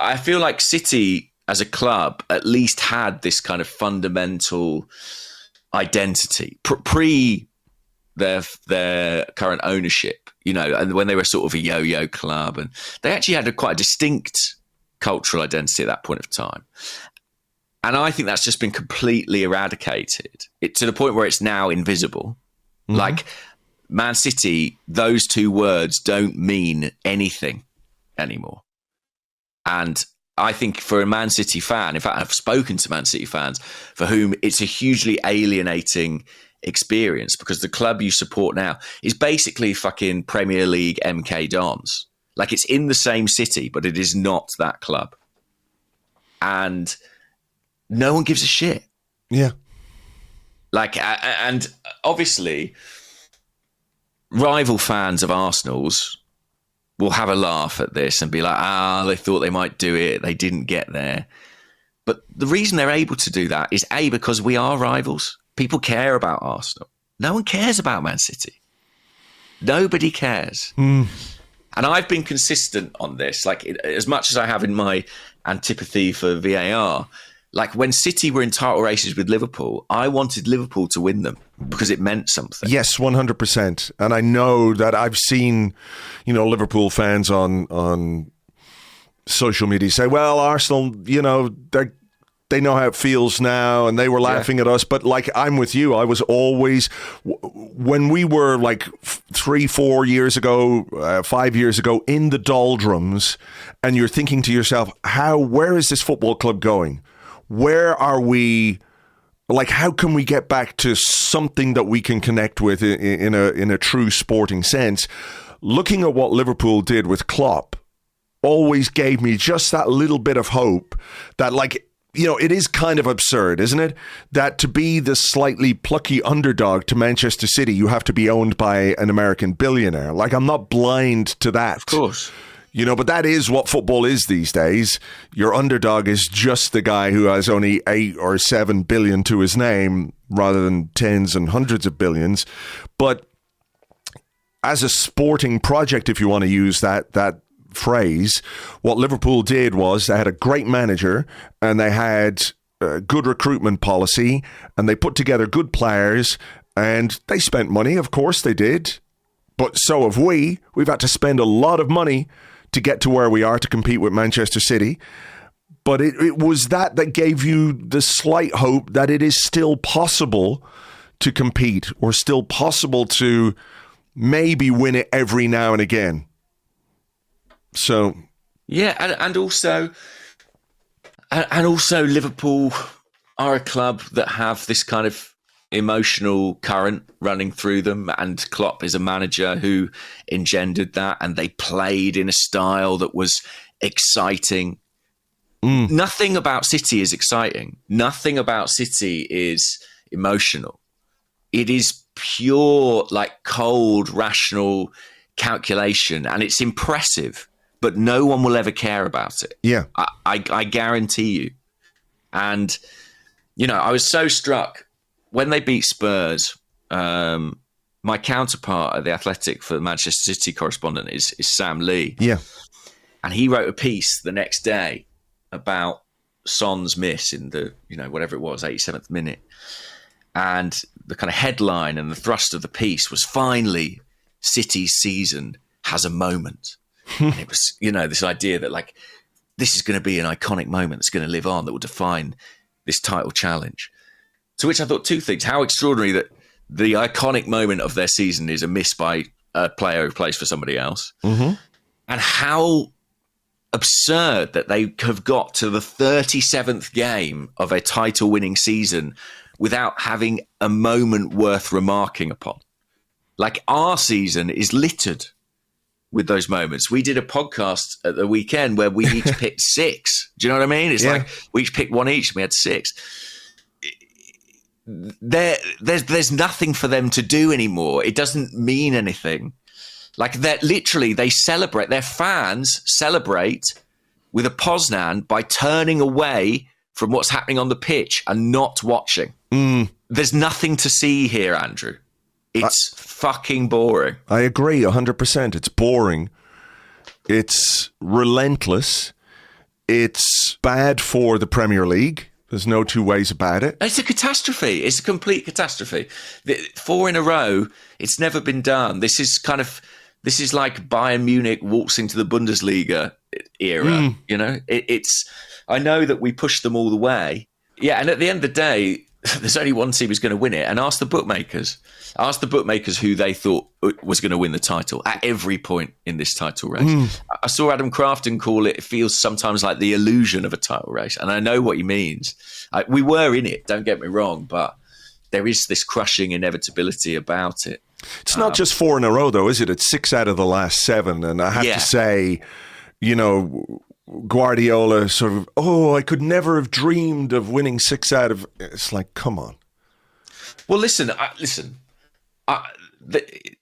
I feel like City as a club at least had this kind of fundamental identity pre their current ownership, you know, and when they were sort of a yo-yo club, and they actually had quite a distinct cultural identity at that point of time. And I think that's just been completely eradicated to the point where it's now invisible. Like, Man City, those two words don't mean anything anymore. And I think for a Man City fan, in fact, I've spoken to Man City fans for whom it's a hugely alienating experience, because the club you support now is basically fucking Premier League MK Dons. Like, it's in the same city, but it is not that club. And no one gives a shit. Yeah. Like, and obviously, rival fans of Arsenal's will have a laugh at this and be like, they thought they might do it, they didn't get there. But the reason they're able to do that is, A, because we are rivals. People care about Arsenal. No one cares about Man City. Nobody cares. And I've been consistent on this, like, as much as I have in my antipathy for VAR. Like, when City were in title races with Liverpool, I wanted Liverpool to win them because it meant something. Yes, 100%. And I know that I've seen, you know, Liverpool fans on social media say, well, Arsenal, you know, they know how it feels now, and they were laughing at us. But, like, I'm with you. I was always, when we were like 3-4 years ago, 5 years ago, in the doldrums, and you're thinking to yourself, where is this football club going? Where are we? Like, how can we get back to something that we can connect with in a true sporting sense? Looking at what Liverpool did with Klopp, always gave me just that little bit of hope that, like, you know, it is kind of absurd, isn't it? That to be the slightly plucky underdog to Manchester City, you have to be owned by an American billionaire. Like, I'm not blind to that. Of course. You know, but that is what football is these days. Your underdog is just the guy who has only 8 or 7 billion to his name rather than tens and hundreds of billions. But as a sporting project, if you want to use that phrase, what Liverpool did was they had a great manager and they had a good recruitment policy and they put together good players and they spent money. Of course they did. But so have we. We've had to spend a lot of money to get to where we are to compete with Manchester City. But it was that gave you the slight hope that it is still possible to compete or still possible to maybe win it every now and again. So, yeah, and also Liverpool are a club that have this kind of emotional current running through them, and Klopp is a manager who engendered that, and they played in a style that was exciting. Nothing about City is exciting. Nothing about City is emotional. It is pure, like, cold, rational calculation, and it's impressive. But no one will ever care about it. Yeah. I guarantee you. And, you know, I was so struck when they beat Spurs. My counterpart at The Athletic for the Manchester City correspondent is Sam Lee. Yeah. And he wrote a piece the next day about Son's miss in the, you know, whatever it was, 87th minute. And the kind of headline and the thrust of the piece was, finally, City's season has a moment. And it was, you know, this idea that, like, this is going to be an iconic moment that's going to live on, that will define this title challenge. To which I thought two things. How extraordinary that the iconic moment of their season is a miss by a player who plays for somebody else. Mm-hmm. And how absurd that they have got to the 37th game of a title-winning season without having a moment worth remarking upon. Like, our season is littered with those moments. We did a podcast at the weekend where we each picked 6. Do you know what I mean? It's like we each picked one each and we had 6. There's nothing for them to do anymore. It doesn't mean anything. Like, that literally they celebrate, their fans celebrate with a Poznan by turning away from what's happening on the pitch and not watching. There's nothing to see here, Andrew. It's fucking boring. I agree 100%. It's boring. It's relentless. It's bad for the Premier League. There's no two ways about it. It's a catastrophe. It's a complete catastrophe. 4 in a row, it's never been done. This is like Bayern Munich waltzing to the Bundesliga era. You know, I know that we pushed them all the way. Yeah, and at the end of the day, there's only one team who's going to win it. And ask the bookmakers. Ask the bookmakers who they thought was going to win the title at every point in this title race. I saw Adam Crafton call it feels sometimes like the illusion of a title race. And I know what he means. We were in it, don't get me wrong, but there is this crushing inevitability about it. It's not just 4 in a row, though, is it? It's 6 out of the last 7. And I have to say, you know, Guardiola sort of, I could never have dreamed of winning 6 out of... It's like, come on. Well, listen.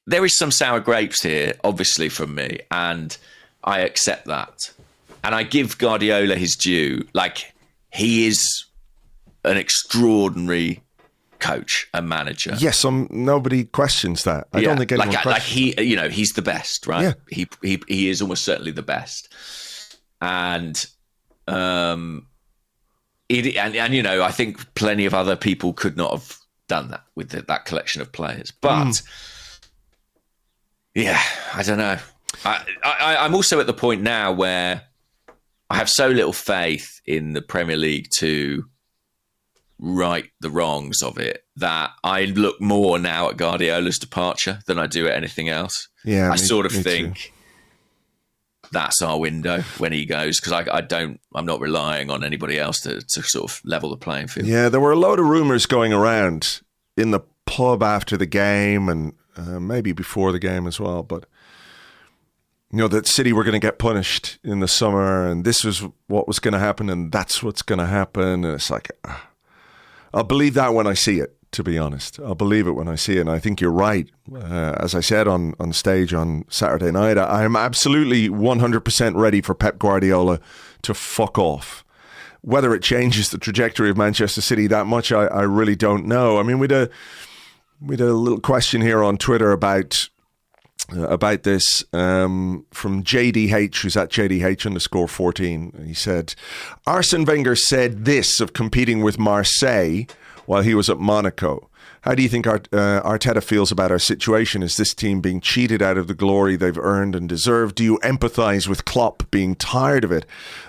There is some sour grapes here, obviously, from me, and I accept that. And I give Guardiola his due. Like, he is an extraordinary coach and manager. Yes, nobody questions that. I don't think anyone questions. Like, you know, he's the best, right? Yeah. He is almost certainly the best. And you know, I think plenty of other people could not have done that with that collection of players. But yeah, I don't know. I'm also at the point now where I have so little faith in the Premier League to right the wrongs of it that I look more now at Guardiola's departure than I do at anything else. Yeah, I sort of think that's our window when he goes, because I'm not relying on anybody else to sort of level the playing field. Yeah, there were a load of rumours going around in the pub after the game and maybe before the game as well. But that City were going to get punished in the summer, and this was what was going to happen, and that's what's going to happen. And it's like, I'll believe that when I see it, to be honest. I'll believe it when I see it, and I think you're right. As I said on stage on Saturday night, I'm absolutely 100% ready for Pep Guardiola to fuck off. Whether it changes the trajectory of Manchester City that much, I really don't know. I mean, we had a little question here on Twitter about this from JDH, who's at JDH_14. He said, Arsene Wenger said this of competing with Marseille while he was at Monaco. How do you think Arteta feels about our situation? Is this team being cheated out of the glory they've earned and deserved? Do you empathise with Klopp being tired of it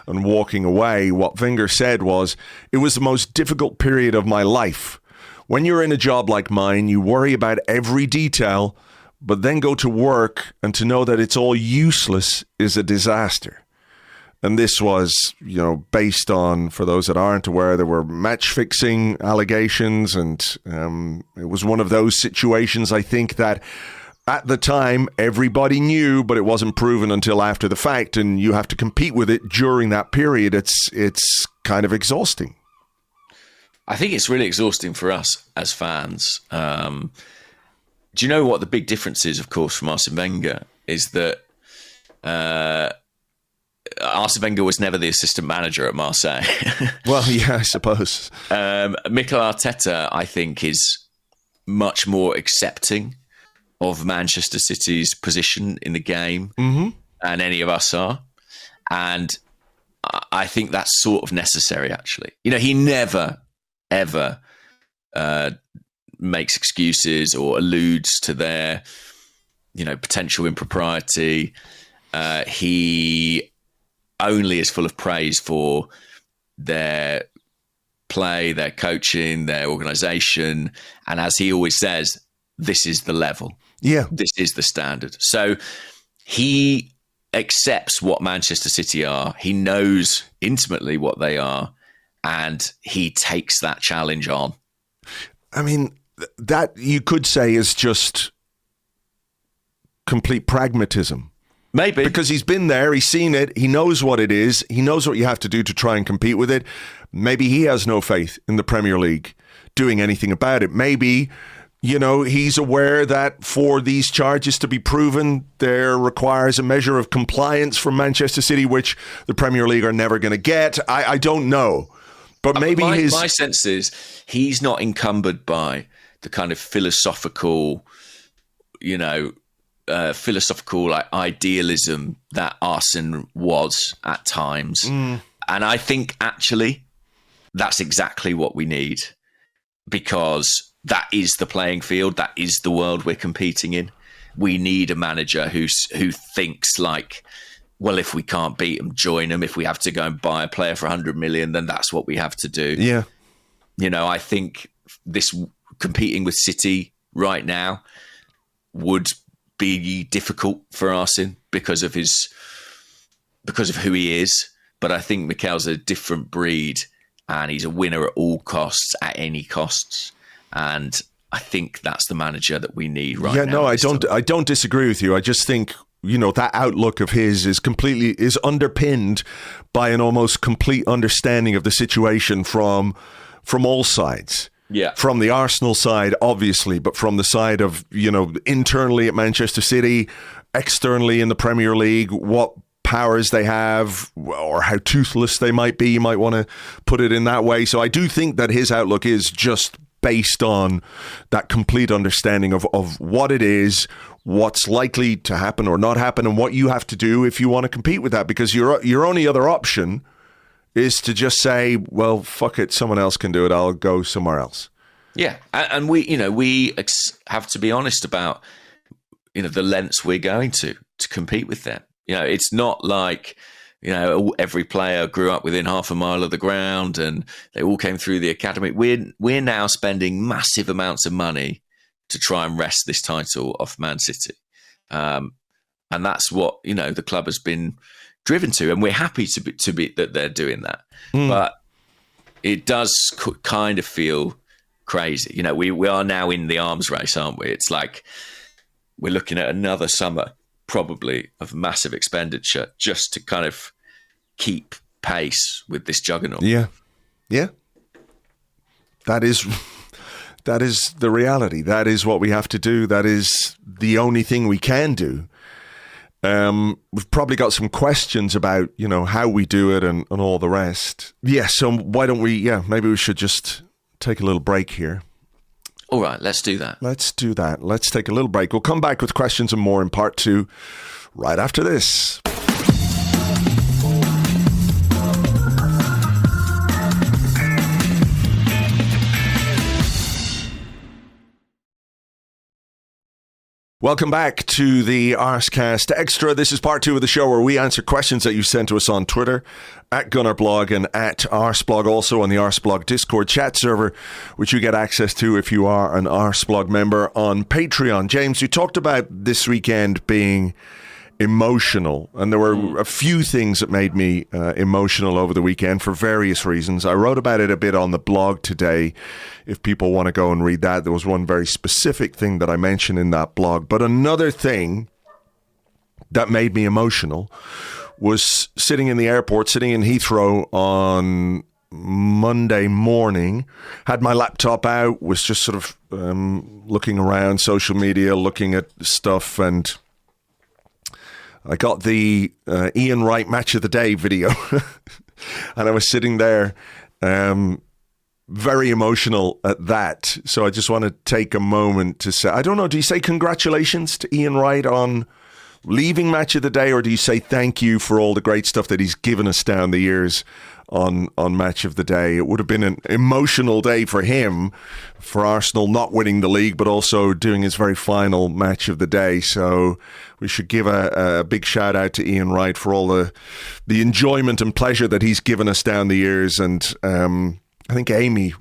and walking away? What Wenger said was, it was the most difficult period of my life. When you're in a job like mine, you worry about every detail, but then go to work and to know that it's all useless is a disaster. And this was, based on, for those that aren't aware, there were match-fixing allegations, and it was one of those situations, I think, that at the time everybody knew, but it wasn't proven until after the fact, and you have to compete with it during that period. It's kind of exhausting. I think it's really exhausting for us as fans. Do you know what the big difference is, of course, from Arsene Wenger, is that Arsene Wenger was never the assistant manager at Marseille. Well, yeah, I suppose. Mikel Arteta, I think, is much more accepting of Manchester City's position in the game than any of us are. And I think that's sort of necessary, actually. He never, ever makes excuses or alludes to their, potential impropriety. He only is full of praise for their play, their coaching, their organisation. And as he always says, this is the level. Yeah. This is the standard. So he accepts what Manchester City are. He knows intimately what they are, and he takes that challenge on. I mean, that you could say is just complete pragmatism. Maybe. Because he's been there, he's seen it, he knows what it is, he knows what you have to do to try and compete with it. Maybe he has no faith in the Premier League doing anything about it. Maybe, he's aware that for these charges to be proven, there requires a measure of compliance from Manchester City, which the Premier League are never going to get. I don't know. But maybe my sense is he's not encumbered by the kind of philosophical, idealism that Arsene was at times. And I think actually that's exactly what we need, because that is the playing field. That is the world we're competing in. We need a manager who thinks like, well, if we can't beat them, join them. If we have to go and buy a player for 100 million, then that's what we have to do. Yeah. I think this competing with City right now would be difficult for Arsene because of who he is. But I think Mikel's a different breed, and he's a winner at all costs, at any costs. And I think that's the manager that we need right now. Yeah, no, I don't disagree with you. I just think, that outlook of his is underpinned by an almost complete understanding of the situation from all sides. Yeah. From the Arsenal side, obviously, but from the side of, internally at Manchester City, externally in the Premier League, what powers they have or how toothless they might be. You might want to put it in that way. So I do think that his outlook is just based on that complete understanding of what it is, what's likely to happen or not happen, and what you have to do if you want to compete with that. Because your only other option is to just say, well, fuck it, someone else can do it, I'll go somewhere else. Yeah, and we have to be honest about the lengths we're going to compete with them. It's not like every player grew up within half a mile of the ground and they all came through the academy. We're now spending massive amounts of money to try and wrest this title off Man City, and that's what the club has been driven to, and we're happy to be that they're doing that. But it does kind of feel crazy. We are now in the arms race, aren't we? It's like we're looking at another summer probably of massive expenditure just to kind of keep pace with this juggernaut. Yeah. That is the reality. That is what we have to do. That is the only thing we can do. We've probably got some questions about, how we do it and all the rest. Yeah, so why don't we, maybe we should just take a little break here. All right, let's do that. Let's do that. Let's take a little break. We'll come back with questions and more in part 2 right after this. Welcome back to the Arsecast Extra. This is part 2 of the show where we answer questions that you sent to us on Twitter, at Gunnerblog and at Arseblog, also on the Arseblog Discord chat server, which you get access to if you are an Arseblog member on Patreon. James, you talked about this weekend being emotional, and there were a few things that made me emotional over the weekend for various reasons. I wrote about it a bit on the blog today. If people want to go and read that, there was one very specific thing that I mentioned in that blog. But another thing that made me emotional was sitting in the airport, sitting in Heathrow on Monday morning, had my laptop out, was just sort of looking around social media, looking at stuff, and I got the Ian Wright Match of the Day video, and I was sitting there very emotional at that. So I just want to take a moment to say, I don't know, do you say congratulations to Ian Wright on leaving Match of the Day, or do you say thank you for all the great stuff that he's given us down the years on Match of the Day? It would have been an emotional day for him, for Arsenal not winning the league, but also doing his very final Match of the Day. So we should give a big shout out to Ian Wright for all the enjoyment and pleasure that he's given us down the years. And I think Amy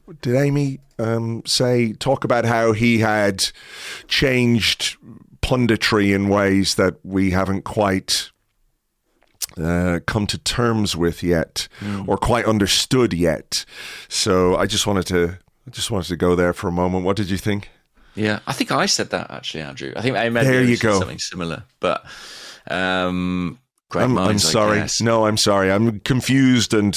talk about how he had changed punditry in ways that we haven't quite come to terms with yet, or quite understood yet. So I just wanted to go there for a moment. What did you think? Yeah, I think I said that actually, Andrew. I think I there you go. Something similar, but great minds. I'm sorry. I guess. No, I'm sorry. I'm confused and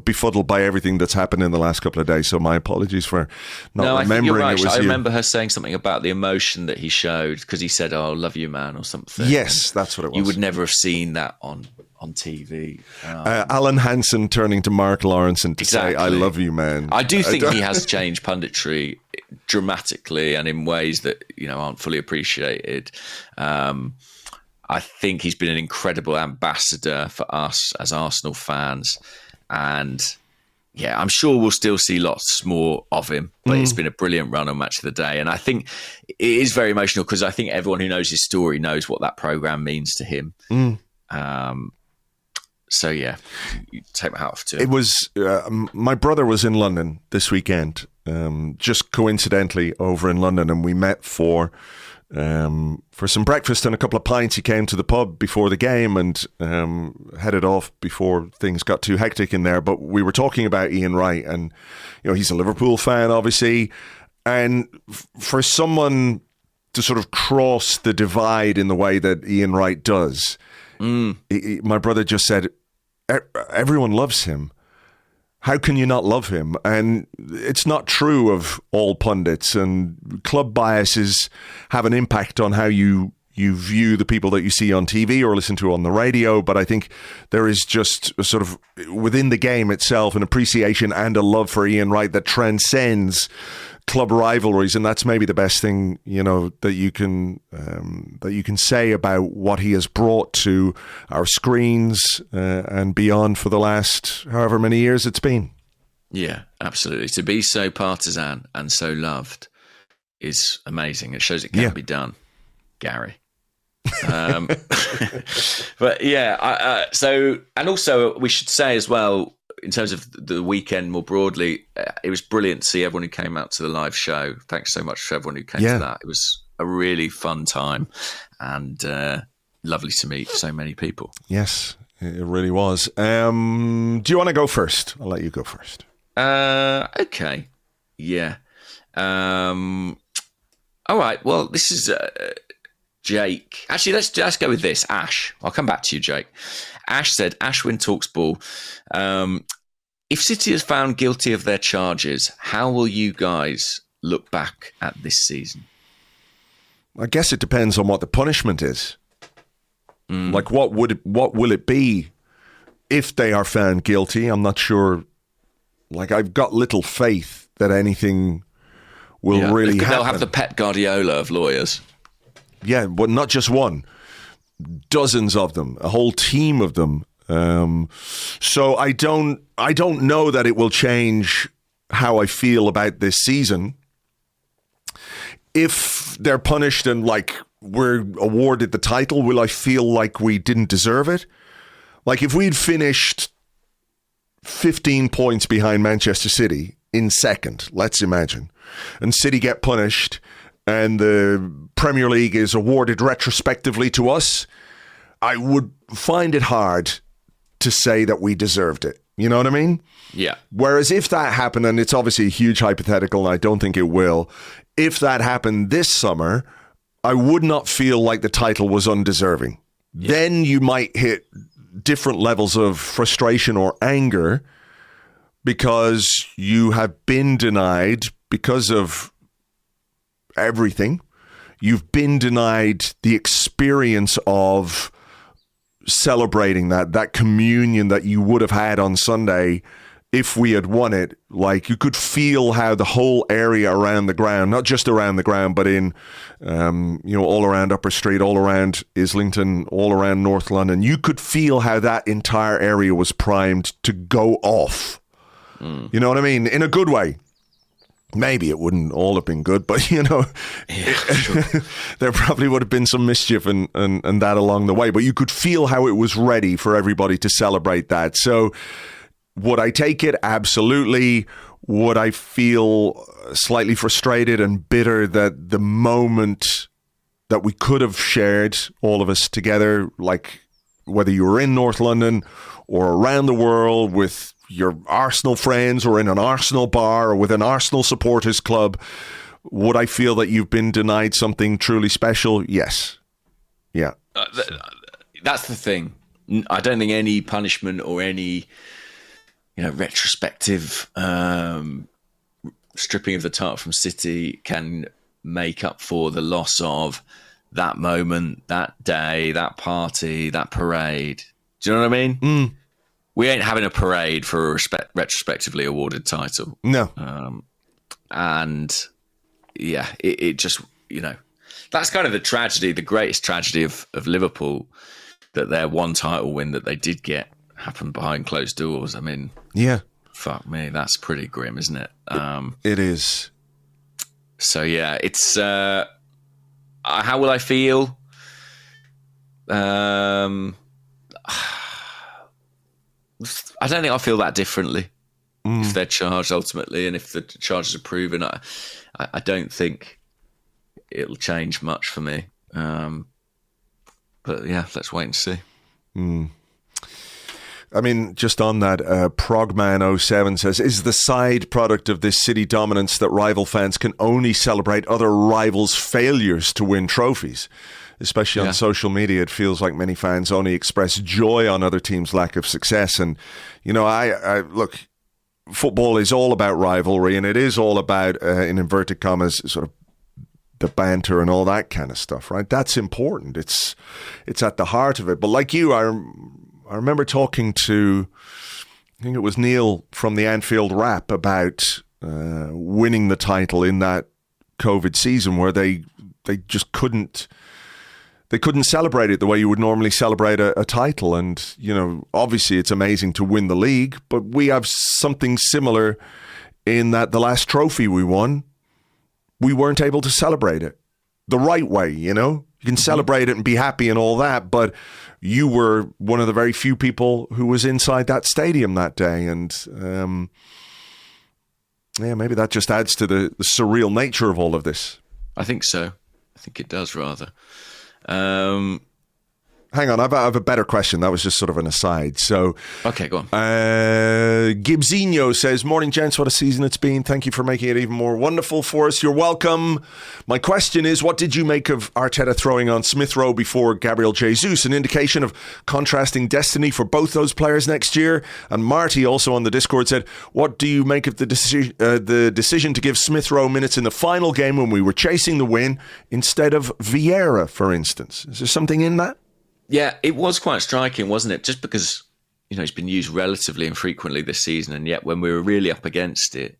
befuddled by everything that's happened in the last couple of days. So my apologies for not remembering. I think you're right. It was I remember her saying something about the emotion that he showed because he said, "Oh, love you, man," or something. Yes, that's what it was. You would never have seen that on TV. Alan Hansen turning to Mark Lawrenson to say, "I love you, man." I do think he has changed punditry dramatically and in ways that aren't fully appreciated. I think he's been an incredible ambassador for us as Arsenal fans, and I'm sure we'll still see lots more of him. But it's been a brilliant run on Match of the Day, and I think it is very emotional because I think everyone who knows his story knows what that programme means to him. So you take my hat off to him. It was my brother was in London this weekend, just coincidentally over in London, and we met for some breakfast and a couple of pints. He came to the pub before the game and headed off before things got too hectic in there. But we were talking about Ian Wright, and he's a Liverpool fan, obviously, and for someone to sort of cross the divide in the way that Ian Wright does. My brother just said, everyone loves him. How can you not love him? And it's not true of all pundits, and club biases have an impact on how you view the people that you see on TV or listen to on the radio. But I think there is just a sort of within the game itself an appreciation and a love for Ian Wright that transcends club rivalries, and that's maybe the best thing that you can say about what he has brought to our screens and beyond for the last however many years it's been. Yeah, absolutely. To be so partisan and so loved is amazing. It shows it can be done, Gary. But so, and also we should say as well, in terms of the weekend more broadly, it was brilliant to see everyone who came out to the live show. Thanks so much for everyone who came to that. It was a really fun time and lovely to meet so many people. Yes, it really was. Do you want to go first? I'll let you go first. Okay. Yeah. All right. Well, this is Jake. Actually, let's go with this. Ash. I'll come back to you, Jake. Ash said, Ashwin talks ball. If City is found guilty of their charges, how will you guys look back at this season? I guess it depends on what the punishment is. Like, what will it be if they are found guilty? I'm not sure. Like, I've got little faith that anything will really happen. They'll have the Pep Guardiola of lawyers. Yeah, but not just one. Dozens of them, a whole team of them. So I don't know that it will change how I feel about this season. If they're punished and like we're awarded the title, will I feel like we didn't deserve it? Like if we'd finished 15 points behind Manchester City in second, let's imagine, and City get punished and the Premier League is awarded retrospectively to us, I would find it hard to say that we deserved it. You know what I mean? Yeah. Whereas if that happened, and it's obviously a huge hypothetical, and I don't think it will, if that happened this summer, I would not feel like the title was undeserving. Yeah. Then you might hit different levels of frustration or anger because you have been denied because of everything. You've been denied the experience of celebrating that communion that you would have had on Sunday if we had won it. Like, you could feel how the whole area around the ground, not just around the ground, but in, all around Upper Street, all around Islington, all around North London, you could feel how that entire area was primed to go off. You know what I mean? In a good way. Maybe it wouldn't all have been good, but, sure. There probably would have been some mischief and that along the way. But you could feel how it was ready for everybody to celebrate that. So would I take it? Absolutely. Would I feel slightly frustrated and bitter that the moment that we could have shared, all of us together, like whether you were in North London or around the world with your Arsenal friends or in an Arsenal bar or with an Arsenal supporters club, would I feel that you've been denied something truly special? Yes. Yeah. That's the thing. I don't think any punishment or any, retrospective stripping of the title from City can make up for the loss of that moment, that day, that party, that parade. Do you know what I mean? We ain't having a parade for a retrospectively awarded title. No. And yeah, it just, that's kind of the tragedy, the greatest tragedy of Liverpool, that their one title win that they did get happened behind closed doors. I mean, yeah, fuck me, that's pretty grim, isn't it? It is. So yeah, it's, how will I feel? I don't think I'll feel that differently if they're charged ultimately, and if the charges are proven. I don't think it'll change much for me. But yeah, let's wait and see. I mean, just on that, Progman07 says, is the side product of this City dominance that rival fans can only celebrate other rivals' failures to win trophies? Especially on social media, it feels like many fans only express joy on other teams' lack of success. And, I look, football is all about rivalry, and it is all about, in inverted commas, sort of the banter and all that kind of stuff, right? That's important. It's at the heart of it. But like you, I remember talking to, I think it was Neil from the Anfield Rap about winning the title in that COVID season where they just couldn't celebrate it the way you would normally celebrate a title. And, obviously it's amazing to win the league, but we have something similar in that the last trophy we won, we weren't able to celebrate it the right way, You can celebrate it and be happy and all that, but you were one of the very few people who was inside that stadium that day. And, maybe that just adds to the surreal nature of all of this. I think so. I think it does, rather. Hang on, I have a better question. That was just sort of an aside. So, okay, go on. Gibbsinho says, "Morning, gents. What a season it's been. Thank you for making it even more wonderful for us. You're welcome. My question is, what did you make of Arteta throwing on Smith Rowe before Gabriel Jesus? An indication of contrasting destiny for both those players next year." And Marty, also on the Discord, said, "What do you make of the decision to give Smith Rowe minutes in the final game when we were chasing the win instead of Vieira, for instance?" Is there something in that? Yeah, it was quite striking, wasn't it? Just because, he's been used relatively infrequently this season, and yet when we were really up against it,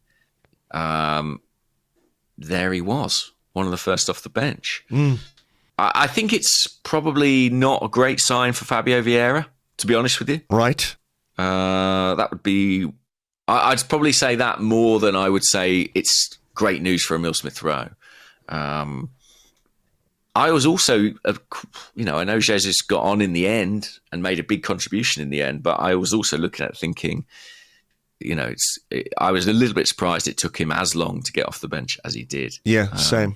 there he was, one of the first off the bench. I think it's probably not a great sign for Fabio Vieira, to be honest with you. Right. That would be... I'd probably say that more than I would say it's great news for Emile Smith Rowe. I was also, I know Jesus got on in the end and made a big contribution in the end, but I was also looking at it thinking, I was a little bit surprised it took him as long to get off the bench as he did. Yeah, same.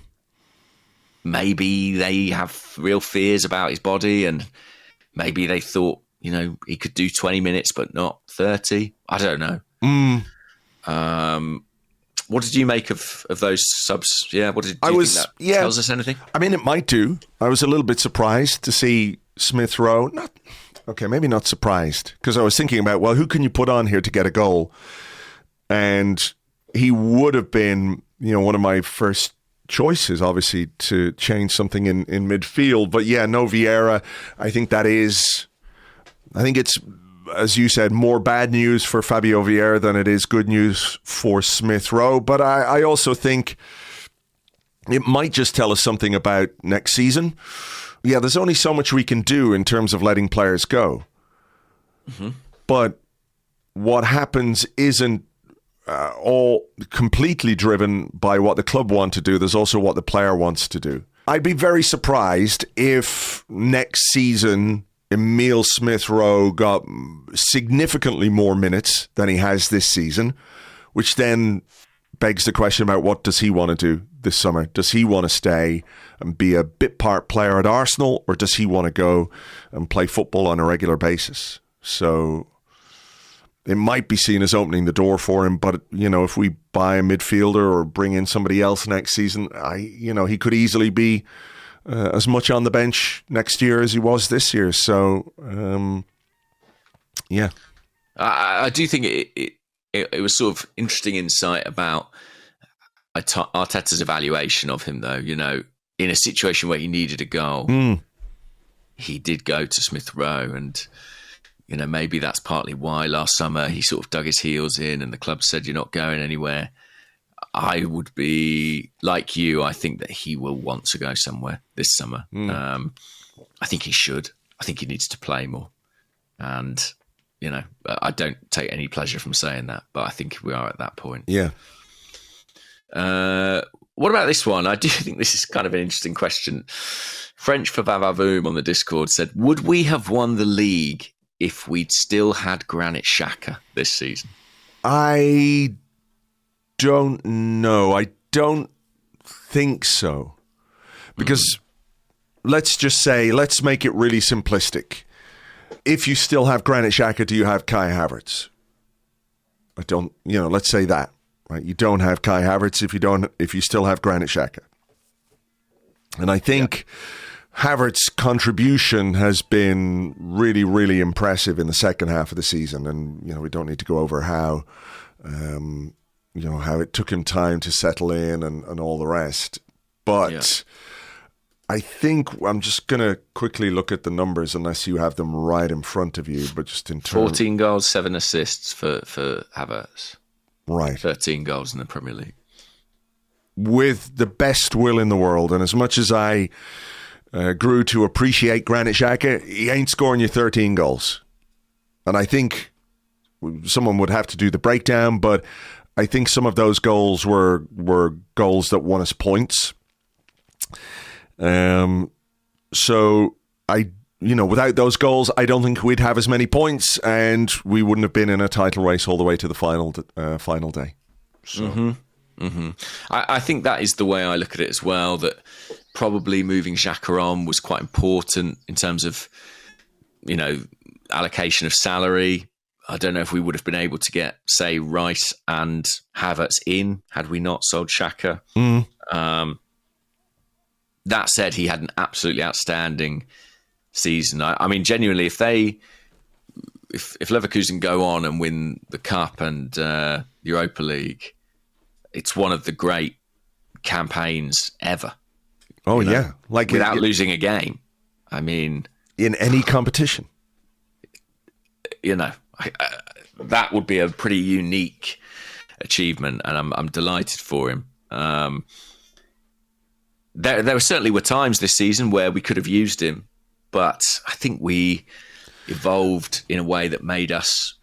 Maybe they have real fears about his body, and maybe they thought, he could do 20 minutes but not 30. I don't know. What did you make of those subs? Yeah, do you think that tells us anything? I mean, it might do. I was a little bit surprised to see Smith Rowe. Maybe not surprised, because I was thinking about, well, who can you put on here to get a goal? And he would have been, one of my first choices, obviously, to change something in midfield. But yeah, no Vieira. I think it's, as you said, more bad news for Fabio Vieira than it is good news for Smith Rowe. But I also think it might just tell us something about next season. Yeah, there's only so much we can do in terms of letting players go. Mm-hmm. But what happens isn't all completely driven by what the club want to do. There's also what the player wants to do. I'd be very surprised if next season Emile Smith Rowe got significantly more minutes than he has this season, which then begs the question about what does he want to do this summer? Does he want to stay and be a bit part player at Arsenal, or does he want to go and play football on a regular basis? So it might be seen as opening the door for him, but if we buy a midfielder or bring in somebody else next season, he could easily be as much on the bench next year as he was this year. So, yeah. I do think it was sort of interesting insight about Arteta's evaluation of him, though. In a situation where he needed a goal, he did go to Smith Rowe, and maybe that's partly why last summer he sort of dug his heels in and the club said, "You're not going anywhere." I would be like you. I think that he will want to go somewhere this summer. I think he should. I think he needs to play more. And, I don't take any pleasure from saying that, but I think we are at that point. Yeah. What about this one? I do think this is kind of an interesting question. French for Vavavoom on the Discord said, would we have won the league if we'd still had Granit Xhaka this season? I don't know. I don't think so. Because let's make it really simplistic. If you still have Granit Xhaka, do you have Kai Havertz? I don't, let's say that, right? You don't have Kai Havertz if you still have Granit Xhaka. And I think Havertz's contribution has been really, really impressive in the second half of the season. And, we don't need to go over how it took him time to settle in and all the rest. But I think I'm just going to quickly look at the numbers, unless you have them right in front of you. But just in terms, 14 goals, 7 assists for Havertz. Right. 13 goals in the Premier League. With the best will in the world. And as much as I grew to appreciate Granit Xhaka, he ain't scoring you 13 goals. And I think someone would have to do the breakdown, but I think some of those goals were goals that won us points. So without those goals, I don't think we'd have as many points, and we wouldn't have been in a title race all the way to the final day. So. I think that is the way I look at it as well, that probably moving Xhaka on was quite important in terms of allocation of salary. I don't know if we would have been able to get, say, Rice and Havertz in had we not sold Xhaka. That said, he had an absolutely outstanding season. I mean, genuinely, if Leverkusen go on and win the Cup and Europa League, it's one of the great campaigns ever. Oh, yeah. Like without losing a game. I mean... in any competition. That would be a pretty unique achievement, and I'm delighted for him. There certainly were times this season where we could have used him, but I think we evolved in a way that made us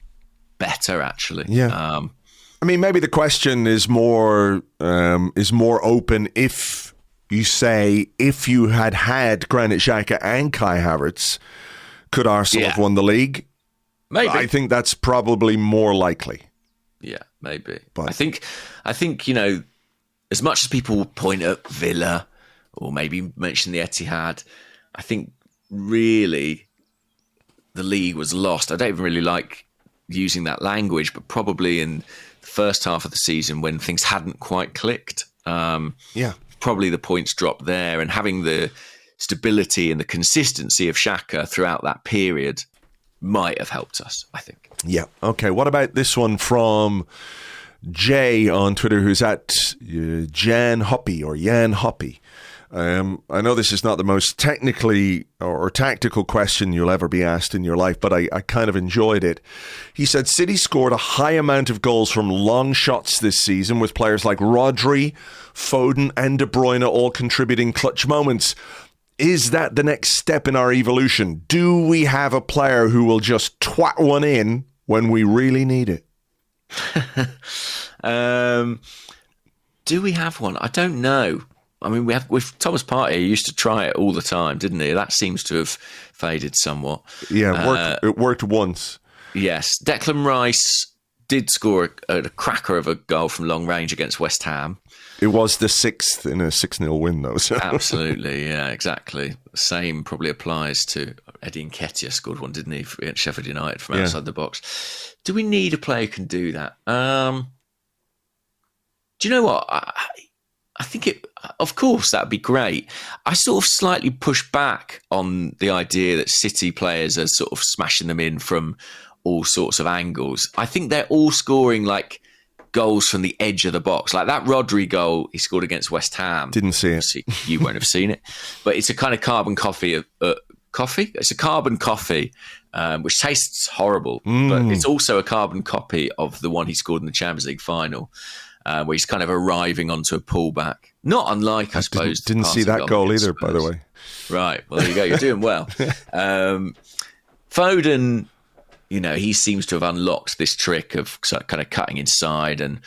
better, actually. Yeah. I mean, maybe the question is more open if you say, if you had Granit Xhaka and Kai Havertz, could Arsenal have won the league? Maybe. I think that's probably more likely. Yeah, maybe. But I think as much as people point at Villa or maybe mention the Etihad, I think really the league was lost. I don't even really like using that language, but probably in the first half of the season when things hadn't quite clicked. Probably the points dropped there, and having the stability and the consistency of Xhaka throughout that period might have helped us, I think. Yeah. Okay. What about this one from Jay on Twitter, who's at Jan Hoppy or Jan Hoppy? I know this is not the most technically or tactical question you'll ever be asked in your life, but I kind of enjoyed it. He said, City scored a high amount of goals from long shots this season, with players like Rodri, Foden and De Bruyne all contributing clutch moments. Is that the next step in our evolution? Do we have a player who will just twat one in when we really need it? Do we have one? I don't know. I mean, with Thomas Partey, he used to try it all the time, didn't he? That seems to have faded somewhat. Yeah, it worked once. Yes. Declan Rice did score a cracker of a goal from long range against West Ham. It was the 6th in a 6-0 win, though. So. Absolutely, yeah, exactly. The same probably applies to Eddie Nketiah, scored one, didn't he, at Sheffield United from outside the box. Do we need a player who can do that? Do you know what? I think of course, that'd be great. I sort of slightly push back on the idea that City players are sort of smashing them in from all sorts of angles. I think they're all scoring like goals from the edge of the box. Like that Rodri goal he scored against West Ham. Didn't see it. You won't have seen it. But it's a kind of carbon coffee. Coffee? It's a carbon coffee, which tastes horrible. But it's also a carbon copy of the one he scored in the Champions League final, where he's kind of arriving onto a pullback. Not unlike, I suppose. Didn't see that goal either, by the way. Right. Well, there you go. You're doing well. Foden, he seems to have unlocked this trick of kind of cutting inside and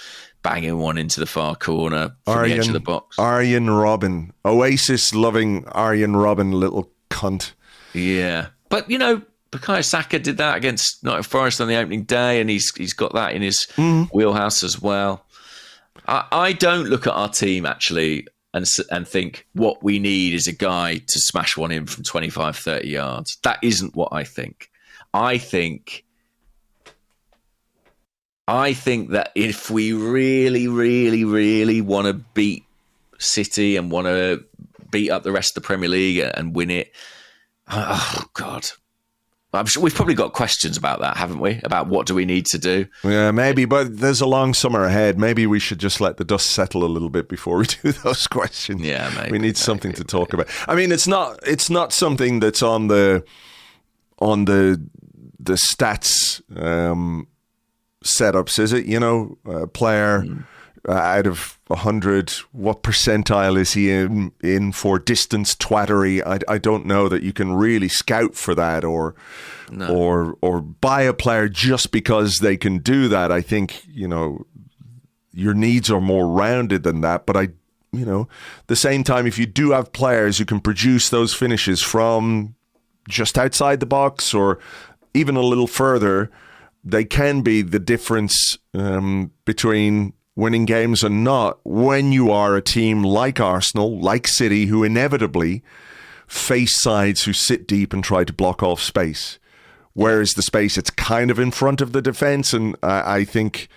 banging one into the far corner from the edge of the box. Arjen Robben. Oasis-loving Arjen Robben, little cunt. Yeah. But, Bukayo Saka did that against Nottingham Forest on the opening day, and he's got that in his wheelhouse as well. I don't look at our team, actually, and think what we need is a guy to smash one in from 25, 30 yards. That isn't what I think. I think that if we really, really, really want to beat City and want to beat up the rest of the Premier League and win it, oh, God. I'm sure we've probably got questions about that, haven't we? About what do we need to do? Yeah, maybe, but there's a long summer ahead. Maybe we should just let the dust settle a little bit before we do those questions. Yeah, maybe. We need something to talk about. I mean, it's not something that's on the stats setups, is it? A player out of 100, what percentile is he in for distance twattery? I don't know that you can really scout for that or buy a player just because they can do that. I think, your needs are more rounded than that. But the same time, if you do have players who can produce those finishes from just outside the box or even a little further, they can be the difference between winning games and not, when you are a team like Arsenal, like City, who inevitably face sides who sit deep and try to block off space. where is the space? It's kind of in front of the defence, and I think,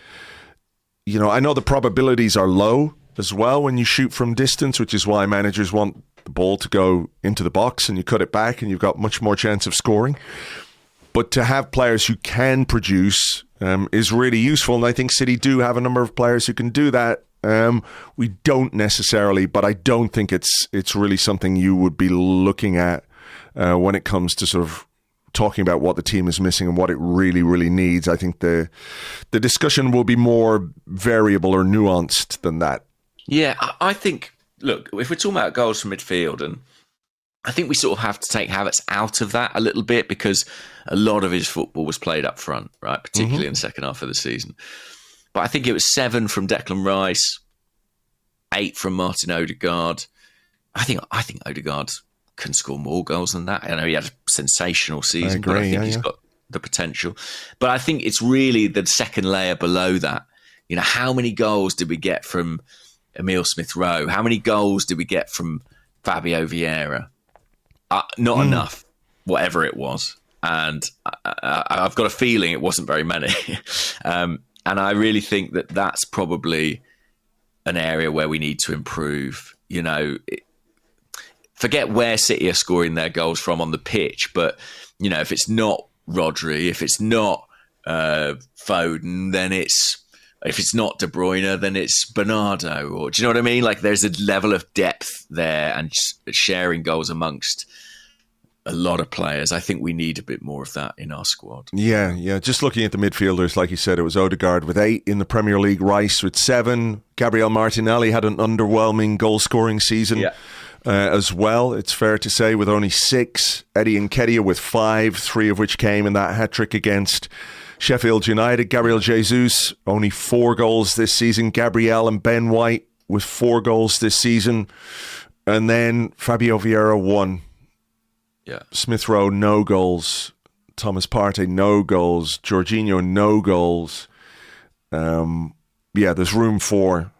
I know the probabilities are low as well when you shoot from distance, which is why managers want the ball to go into the box and you cut it back and you've got much more chance of scoring. But to have players who can produce is really useful, and I think City do have a number of players who can do that. We don't necessarily, but I don't think it's really something you would be looking at when it comes to sort of talking about what the team is missing and what it really, really needs. I think the discussion will be more variable or nuanced than that. Yeah, I think, look, if we're talking about goals from midfield, and I think we sort of have to take Havertz out of that a little bit, because a lot of his football was played up front, right? Particularly in the second half of the season. But I think it was 7 from Declan Rice, 8 from Martin Ødegaard. I think Ødegaard can score more goals than that. I know he had a sensational season, but I think he's got the potential. But I think it's really the second layer below that. How many goals did we get from Emile Smith Rowe? How many goals did we get from Fabio Vieira? Not enough, whatever it was. And I've got a feeling it wasn't very many. And I really think that that's probably an area where we need to improve. Forget where City are scoring their goals from on the pitch, but if it's not Rodri, if it's not Foden, then if it's not De Bruyne, then it's Bernardo. Or do you know what I mean? Like, there's a level of depth there and sharing goals amongst a lot of players. I think we need a bit more of that in our squad. Yeah. Just looking at the midfielders, like you said, it was Ødegaard with 8 in the Premier League, Rice with 7. Gabriel Martinelli had an underwhelming goal-scoring season as well, it's fair to say, with only 6. Eddie Nketiah with 5, 3 of which came in that hat-trick against Sheffield United. Gabriel Jesus, only 4 goals this season. Gabriel and Ben White with 4 goals this season. And then Fabio Vieira, 1. Yeah. Smith Rowe, no goals. Thomas Partey, no goals. Jorginho, no goals. There's room for...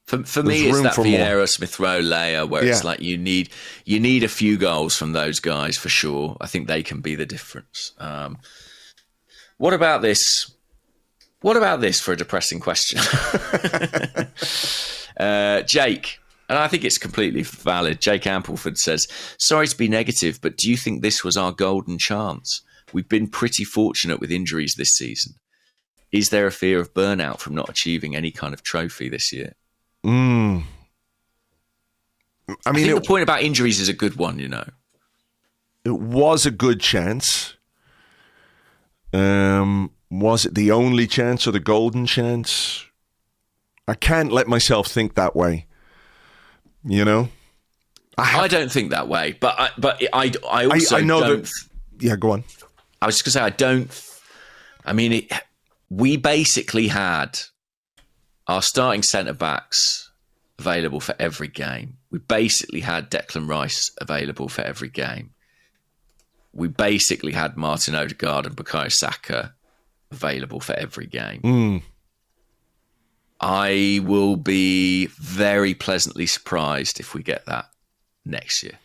For me, it's that Vieira Smith Rowe layer where it's like you need a few goals from those guys for sure. I think they can be the difference. What about this? What about this for a depressing question? Jake, and I think it's completely valid. Jake Ampleford says, sorry to be negative, but do you think this was our golden chance? We've been pretty fortunate with injuries this season. Is there a fear of burnout from not achieving any kind of trophy this year? I think the point about injuries is a good one, It was a good chance. Was it the only chance or the golden chance? I can't let myself think that way. I don't think that way, but I also I know don't. That. Yeah, go on. I was just going to say we basically had our starting centre backs available for every game. We basically had Declan Rice available for every game. We basically had Martin Ødegaard and Bukayo Saka available for every game. I will be very pleasantly surprised if we get that next year.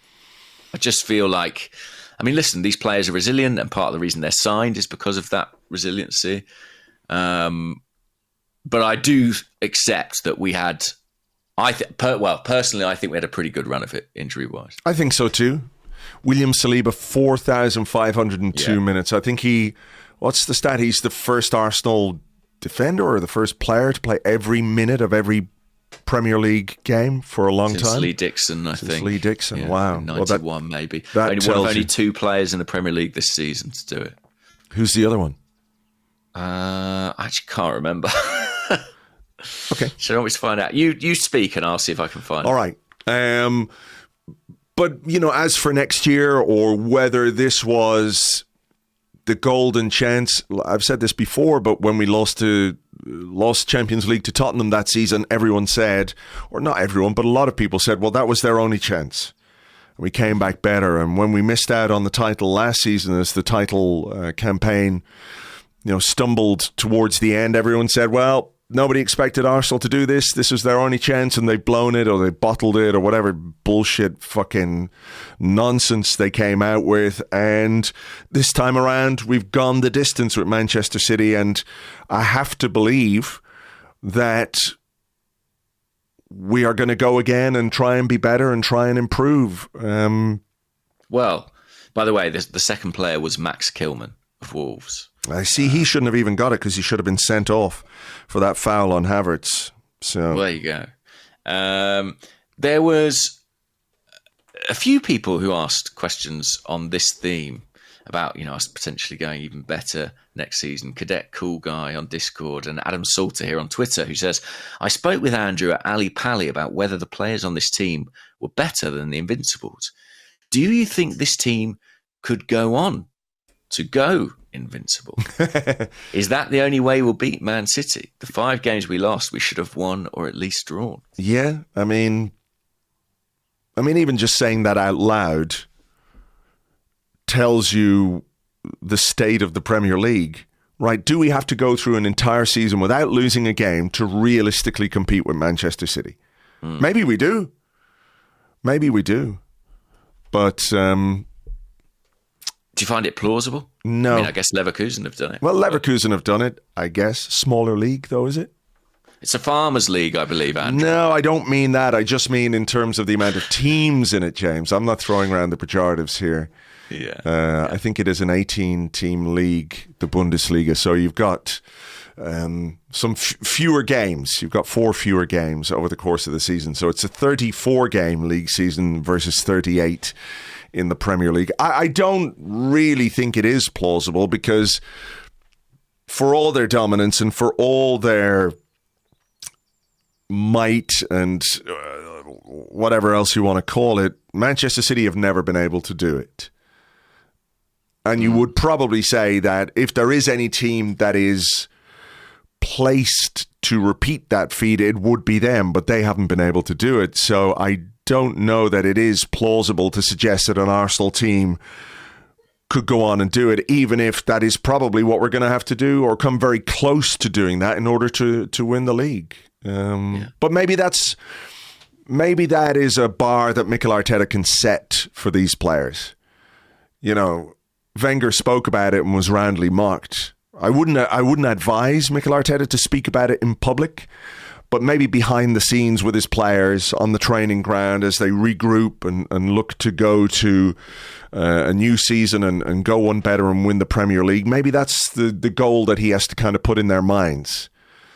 I just feel like, listen, these players are resilient, and part of the reason they're signed is because of that resiliency. But I do accept that we had, personally, I think we had a pretty good run of it, injury-wise. I think so too. William Saliba, 4,502 minutes. I think what's the stat? He's the first Arsenal defender or the first player to play every minute of every Premier League game for a long Since time. Lee Dixon, I think. Lee Dixon, wow. 91 maybe. Only 2 players in the Premier League this season to do it. Who's the other one? I actually can't remember. Okay. So I want me to find out. You speak and I'll see if I can find it. All right. But, as for next year, or whether this was the golden chance, I've said this before, but when we lost Champions League to Tottenham that season, everyone said, or not everyone, but a lot of people said, well, that was their only chance. We came back better. And when we missed out on the title last season, as the title campaign, stumbled towards the end, everyone said, well, nobody expected Arsenal to do this. This was their only chance and they've blown it or they bottled it or whatever bullshit fucking nonsense they came out with. And this time around, we've gone the distance with Manchester City. And I have to believe that we are going to go again and try and be better and try and improve. Well, by the way, the second player was Max Kilman of Wolves. I see he shouldn't have even got it because he should have been sent off for that foul on Havertz. So well, there you go. There was a few people who asked questions on this theme about, us potentially going even better next season. Cadet Cool Guy on Discord and Adam Salter here on Twitter, who says, I spoke with Andrew at Ali Pally about whether the players on this team were better than the Invincibles. Do you think this team could go on to go invincible? Is that the only way we'll beat Man City? The 5 games we lost, we should have won or at least drawn. Yeah, I mean, even just saying that out loud tells you the state of the Premier League, right? Do we have to go through an entire season without losing a game to realistically compete with Manchester City? Maybe we do. But do you find it plausible? No. I guess Leverkusen have done it. Well, Leverkusen have done it, I guess. Smaller league, though, is it? It's a farmers' league, I believe, Andrew. No, I don't mean that. I just mean in terms of the amount of teams in it, James. I'm not throwing around the pejoratives here. Yeah. I think it is an 18-team league, the Bundesliga. So you've got some fewer games. You've got 4 fewer games over the course of the season. So it's a 34-game league season versus 38 in the Premier League. I don't really think it is plausible because for all their dominance and for all their might and whatever else you want to call it, Manchester City have never been able to do it. And you would probably say that if there is any team that is placed to repeat that feat, it would be them, but they haven't been able to do it. So I don't know that it is plausible to suggest that an Arsenal team could go on and do it, even if that is probably what we're going to have to do or come very close to doing that in order to win the league. But maybe that is a bar that Mikel Arteta can set for these players. Wenger spoke about it and was roundly mocked. I wouldn't advise Mikel Arteta to speak about it in public, but maybe behind the scenes with his players on the training ground as they regroup and look to go to a new season and go one better and win the Premier League. Maybe that's the goal that he has to kind of put in their minds.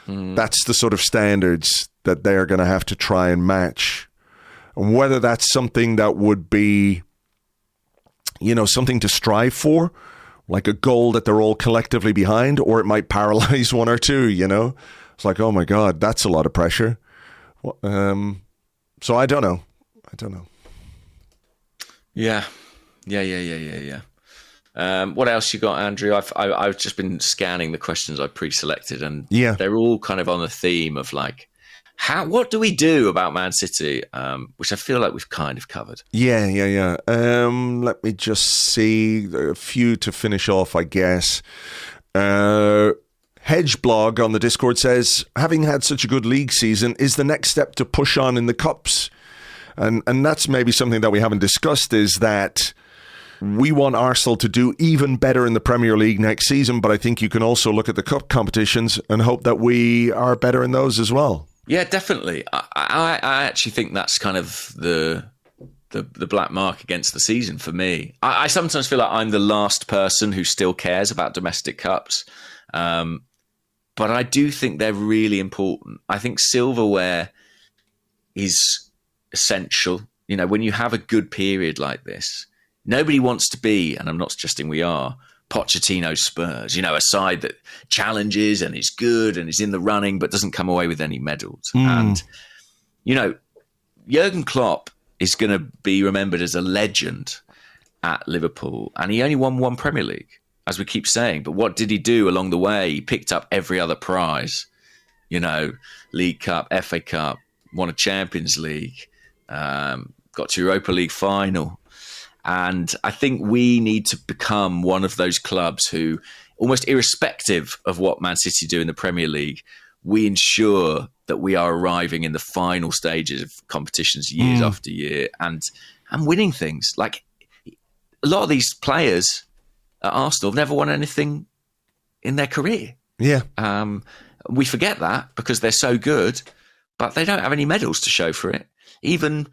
That's the sort of standards that they're going to have to try and match. And whether that's something that would be, something to strive for, like a goal that they're all collectively behind, or it might paralyze one or two, It's like, oh my God, that's a lot of pressure. So I don't know. Yeah. What else you got, Andrew? I've just been scanning the questions I pre-selected, and yeah, they're all kind of on the theme of like, what do we do about Man City? Which I feel like we've kind of covered. Yeah. Let me just see a few to finish off, I guess. Hedgeblog on the Discord says, having had such a good league season, is the next step to push on in the cups? And that's maybe something that we haven't discussed, is that we want Arsenal to do even better in the Premier League next season, but I think you can also look at the cup competitions and hope that we are better in those as well. Yeah, definitely. I actually think that's kind of the black mark against the season for me. I sometimes feel like I'm the last person who still cares about domestic cups. But I do think they're really important. I think silverware is essential. When you have a good period like this, nobody wants to be, and I'm not suggesting we are, Pochettino Spurs, a side that challenges and is good and is in the running but doesn't come away with any medals. And, Jurgen Klopp is going to be remembered as a legend at Liverpool, and he only won 1 Premier League, as we keep saying. But what did he do along the way? He picked up every other prize, League Cup, FA Cup, won a Champions League, got to Europa League final. And I think we need to become one of those clubs who, almost irrespective of what Man City do in the Premier League, we ensure that we are arriving in the final stages of competitions years after year and winning things. Like a lot of these players at Arsenal have never won anything in their career. Yeah. We forget that because they're so good, but they don't have any medals to show for it. Even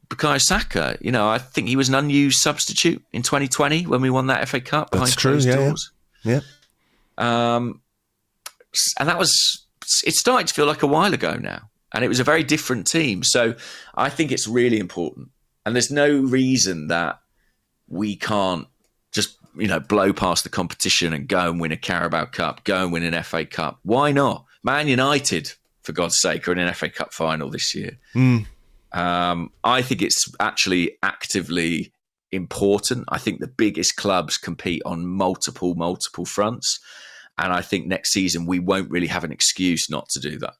Bukayo Saka, I think he was an unused substitute in 2020 when we won that FA Cup. That's true, yeah. And it's starting to feel like a while ago now. And it was a very different team. So I think it's really important. And there's no reason that we can't just, blow past the competition and go and win a Carabao Cup, go and win an FA Cup. Why not? Man United, for God's sake, are in an FA Cup final this year. I think it's actually actively important. I think the biggest clubs compete on multiple fronts. And I think next season we won't really have an excuse not to do that.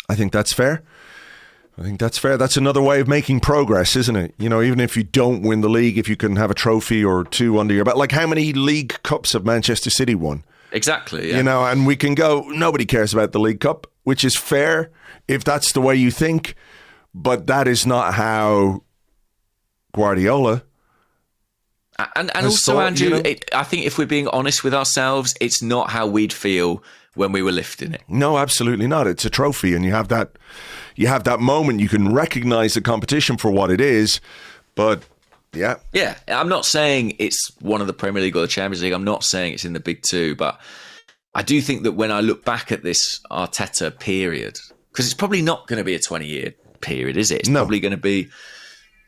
I think that's fair. That's another way of making progress, isn't it? Even if you don't win the league, if you can have a trophy or two under your belt. Like, how many League Cups have Manchester City won? Exactly, yeah. And we can go, nobody cares about the League Cup, which is fair if that's the way you think. But that is not how Guardiola... And also, thought, Andrew, I think if we're being honest with ourselves, it's not how we'd feel when we were lifting it. No, absolutely not. It's a trophy, and you have that moment. You can recognise the competition for what it is, but yeah. Yeah, I'm not saying it's one of the Premier League or the Champions League. I'm not saying it's in the big two, but I do think that when I look back at this Arteta period, because it's probably not going to be a 20-year period, is it? It's probably going to be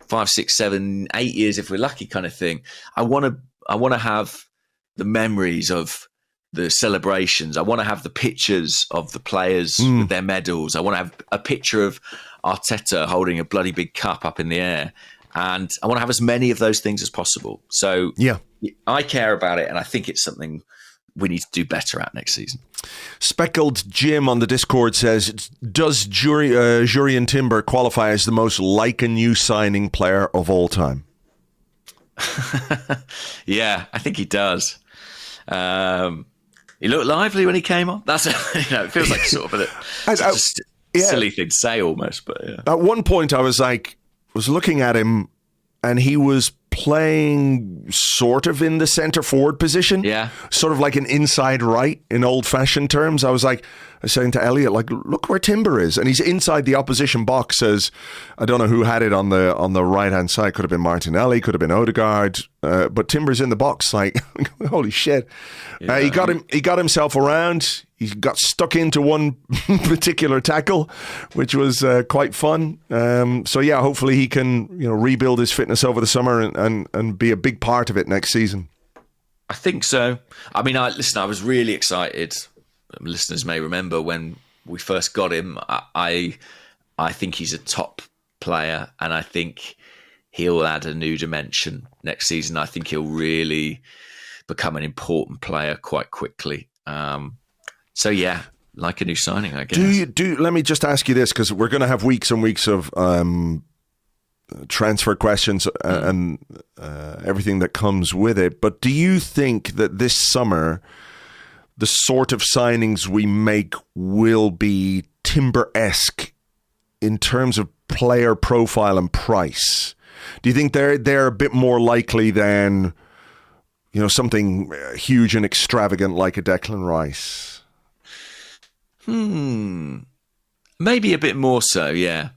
5, 6, 7, 8 years if we're lucky, kind of thing. I want to have the memories of the celebrations. I want to have the pictures of the players with their medals. I want to have a picture of Arteta holding a bloody big cup up in the air, and I want to have as many of those things as possible. So yeah, I care about it, and I think it's something we need to do better at next season. Speckled Jim on the Discord says, does Jurrien Timber qualify as the most like a new signing player of all time? Yeah, I think he does. He looked lively when he came on. That's it feels like sort of a silly thing to say almost. But yeah. At one point, I was looking at him, and he was playing sort of in the centre forward position. Yeah. Sort of like an inside right in old fashioned terms. I was saying to Elliot, look where Timber is. And he's inside the opposition box as, I don't know who had it on the right hand side. Could have been Martinelli, could have been Ødegaard. But Timber's in the box, holy shit. Yeah. He got himself around. He got stuck into one particular tackle, which was quite fun. So yeah, hopefully he can rebuild his fitness over the summer and be a big part of it next season. I think so. I mean, I was really excited. Listeners may remember when we first got him. I think he's a top player, and I think he'll add a new dimension next season. I think he'll really become an important player quite quickly. So yeah, like a new signing, I guess. Let me just ask you this, because we're going to have weeks and weeks of transfer questions and everything that comes with it. But do you think that this summer, the sort of signings we make will be Timber-esque in terms of player profile and price? Do you think they're a bit more likely than something huge and extravagant like a Declan Rice? Maybe a bit more so, yeah.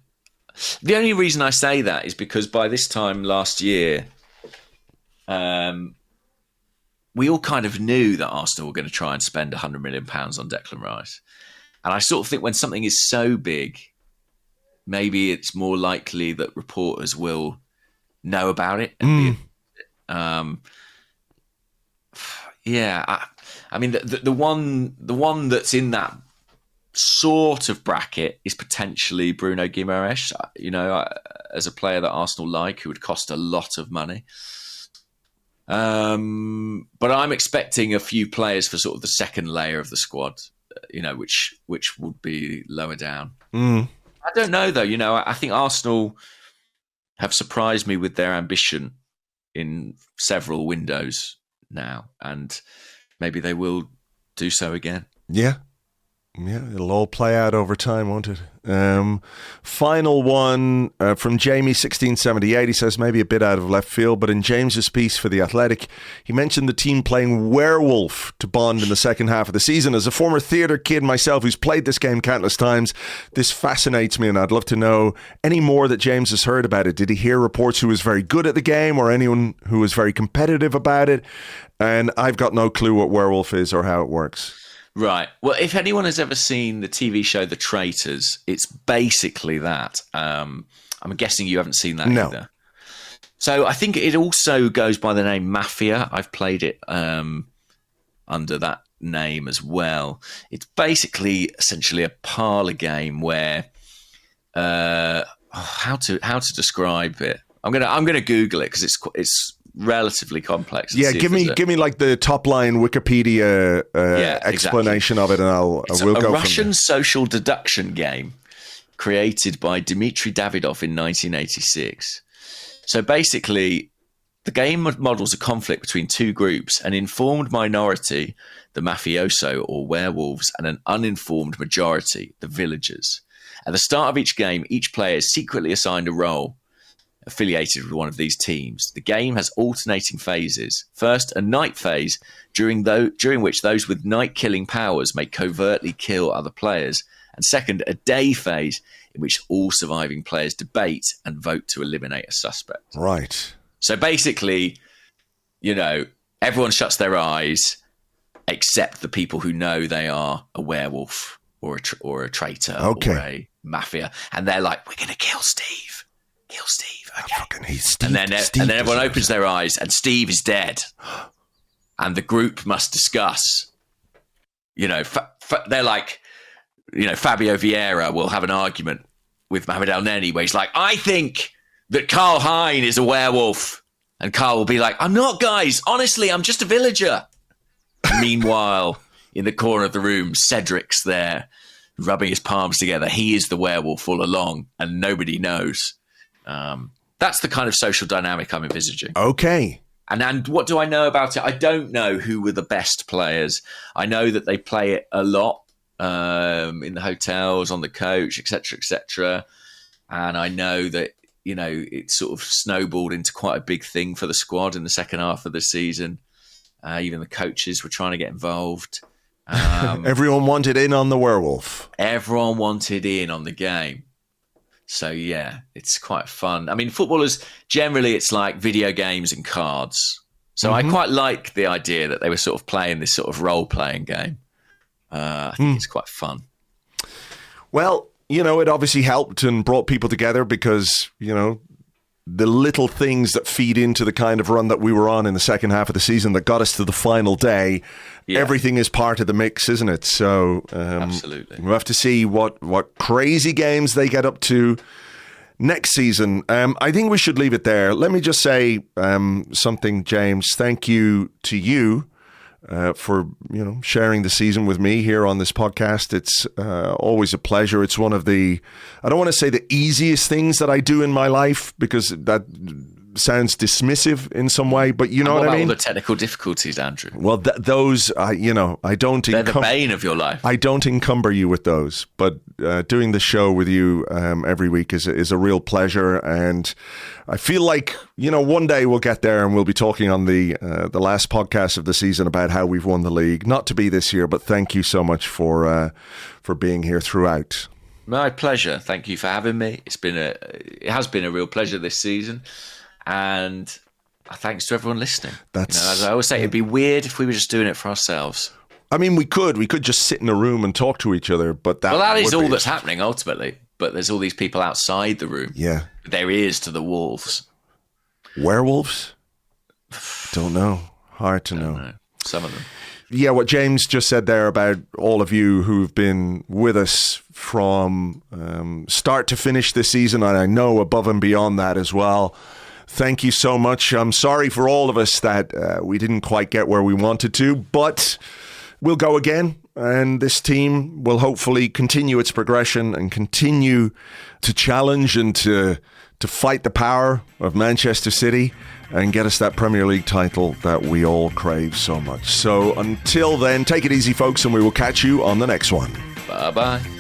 The only reason I say that is because by this time last year, we all kind of knew that Arsenal were going to try and spend £100 million on Declan Rice. And I sort of think when something is so big, maybe it's more likely that reporters will know about it. And I mean, the one that's in that sort of bracket is potentially Bruno Guimaraes, as a player that Arsenal like, who would cost a lot of money. But I'm expecting a few players for sort of the second layer of the squad, which would be lower down. I don't know, though. I think Arsenal have surprised me with their ambition in several windows now, and maybe they will do so again. Yeah. Yeah, it'll all play out over time, won't it? Final one from Jamie1678. He says, maybe a bit out of left field, but in James's piece for The Athletic, he mentioned the team playing werewolf to bond in the second half of the season. As a former theatre kid myself who's played this game countless times, this fascinates me, and I'd love to know any more that James has heard about it. Did he hear reports who was very good at the game or anyone who was very competitive about it? And I've got no clue what werewolf is or how it works. Right. Well, if anyone has ever seen the TV show The Traitors, it's basically that. I'm guessing you haven't seen that either. So I think it also goes by the name Mafia. I've played it under that name as well. It's basically essentially a parlour game where how to describe it. I'm gonna Google it because it's relatively complex. Yeah, give me like the top line Wikipedia explanation of it, and we'll go from there. A Russian social deduction game created by Dmitry Davidov in 1986. So basically, the game models a conflict between two groups: an informed minority, the mafioso or werewolves, and an uninformed majority, the villagers. At the start of each game, each player is secretly assigned a role affiliated with one of these teams. The game has alternating phases. First, a night phase, during which those with night-killing powers may covertly kill other players. And second, a day phase, in which all surviving players debate and vote to eliminate a suspect. Right. So basically, everyone shuts their eyes except the people who know they are a werewolf or a traitor or a mafia. And they're like, we're going to kill Steve. Kill Steve. Okay. Steve, and then everyone opens their eyes and Steve is dead. And the group must discuss. They're like, Fabio Vieira will have an argument with Mohamed El Neni where he's like, I think that Karl Hein is a werewolf. And Karl will be like, I'm not, guys. Honestly, I'm just a villager. Meanwhile, in the corner of the room, Cedric's there, rubbing his palms together. He is the werewolf all along, and nobody knows. That's the kind of social dynamic I'm envisaging. Okay. And what do I know about it? I don't know who were the best players. I know that they play it a lot in the hotels, on the coach, etc., etc. And I know that, it sort of snowballed into quite a big thing for the squad in the second half of the season. Even the coaches were trying to get involved. Everyone wanted in on the werewolf. Everyone wanted in on the game. So, yeah, it's quite fun. I mean, footballers, generally, it's like video games and cards. So I quite like the idea that they were sort of playing this sort of role-playing game. I think it's quite fun. Well, it obviously helped and brought people together because, the little things that feed into the kind of run that we were on in the second half of the season that got us to the final day, everything is part of the mix, isn't it? So absolutely, we'll have to see what crazy games they get up to next season. I think we should leave it there. Let me just say something, James. Thank you to you for sharing the season with me here on this podcast. It's always a pleasure. It's one of the, I don't want to say the easiest things that I do in my life because that sounds dismissive in some way, but you know what I mean? All the technical difficulties, Andrew. Well, those, I don't... They're the bane of your life. I don't encumber you with those, but doing the show with you every week is a real pleasure, and I feel like, one day we'll get there and we'll be talking on the last podcast of the season about how we've won the league. Not to be this year, but thank you so much for being here throughout. My pleasure. Thank you for having me. It has been a real pleasure this season. And thanks to everyone listening. As I always say, it'd be weird if we were just doing it for ourselves. I mean, we could just sit in a room and talk to each other, but that is all that's happening ultimately. But there's all these people outside the room. Yeah. Their ears to the wolves. Werewolves? Don't know. Hard to know. Some of them. Yeah, what James just said there about all of you who've been with us from start to finish this season, and I know above and beyond that as well. Thank you so much. I'm sorry for all of us that we didn't quite get where we wanted to, but we'll go again. And this team will hopefully continue its progression and continue to challenge and to fight the power of Manchester City and get us that Premier League title that we all crave so much. So until then, take it easy, folks, and we will catch you on the next one. Bye-bye.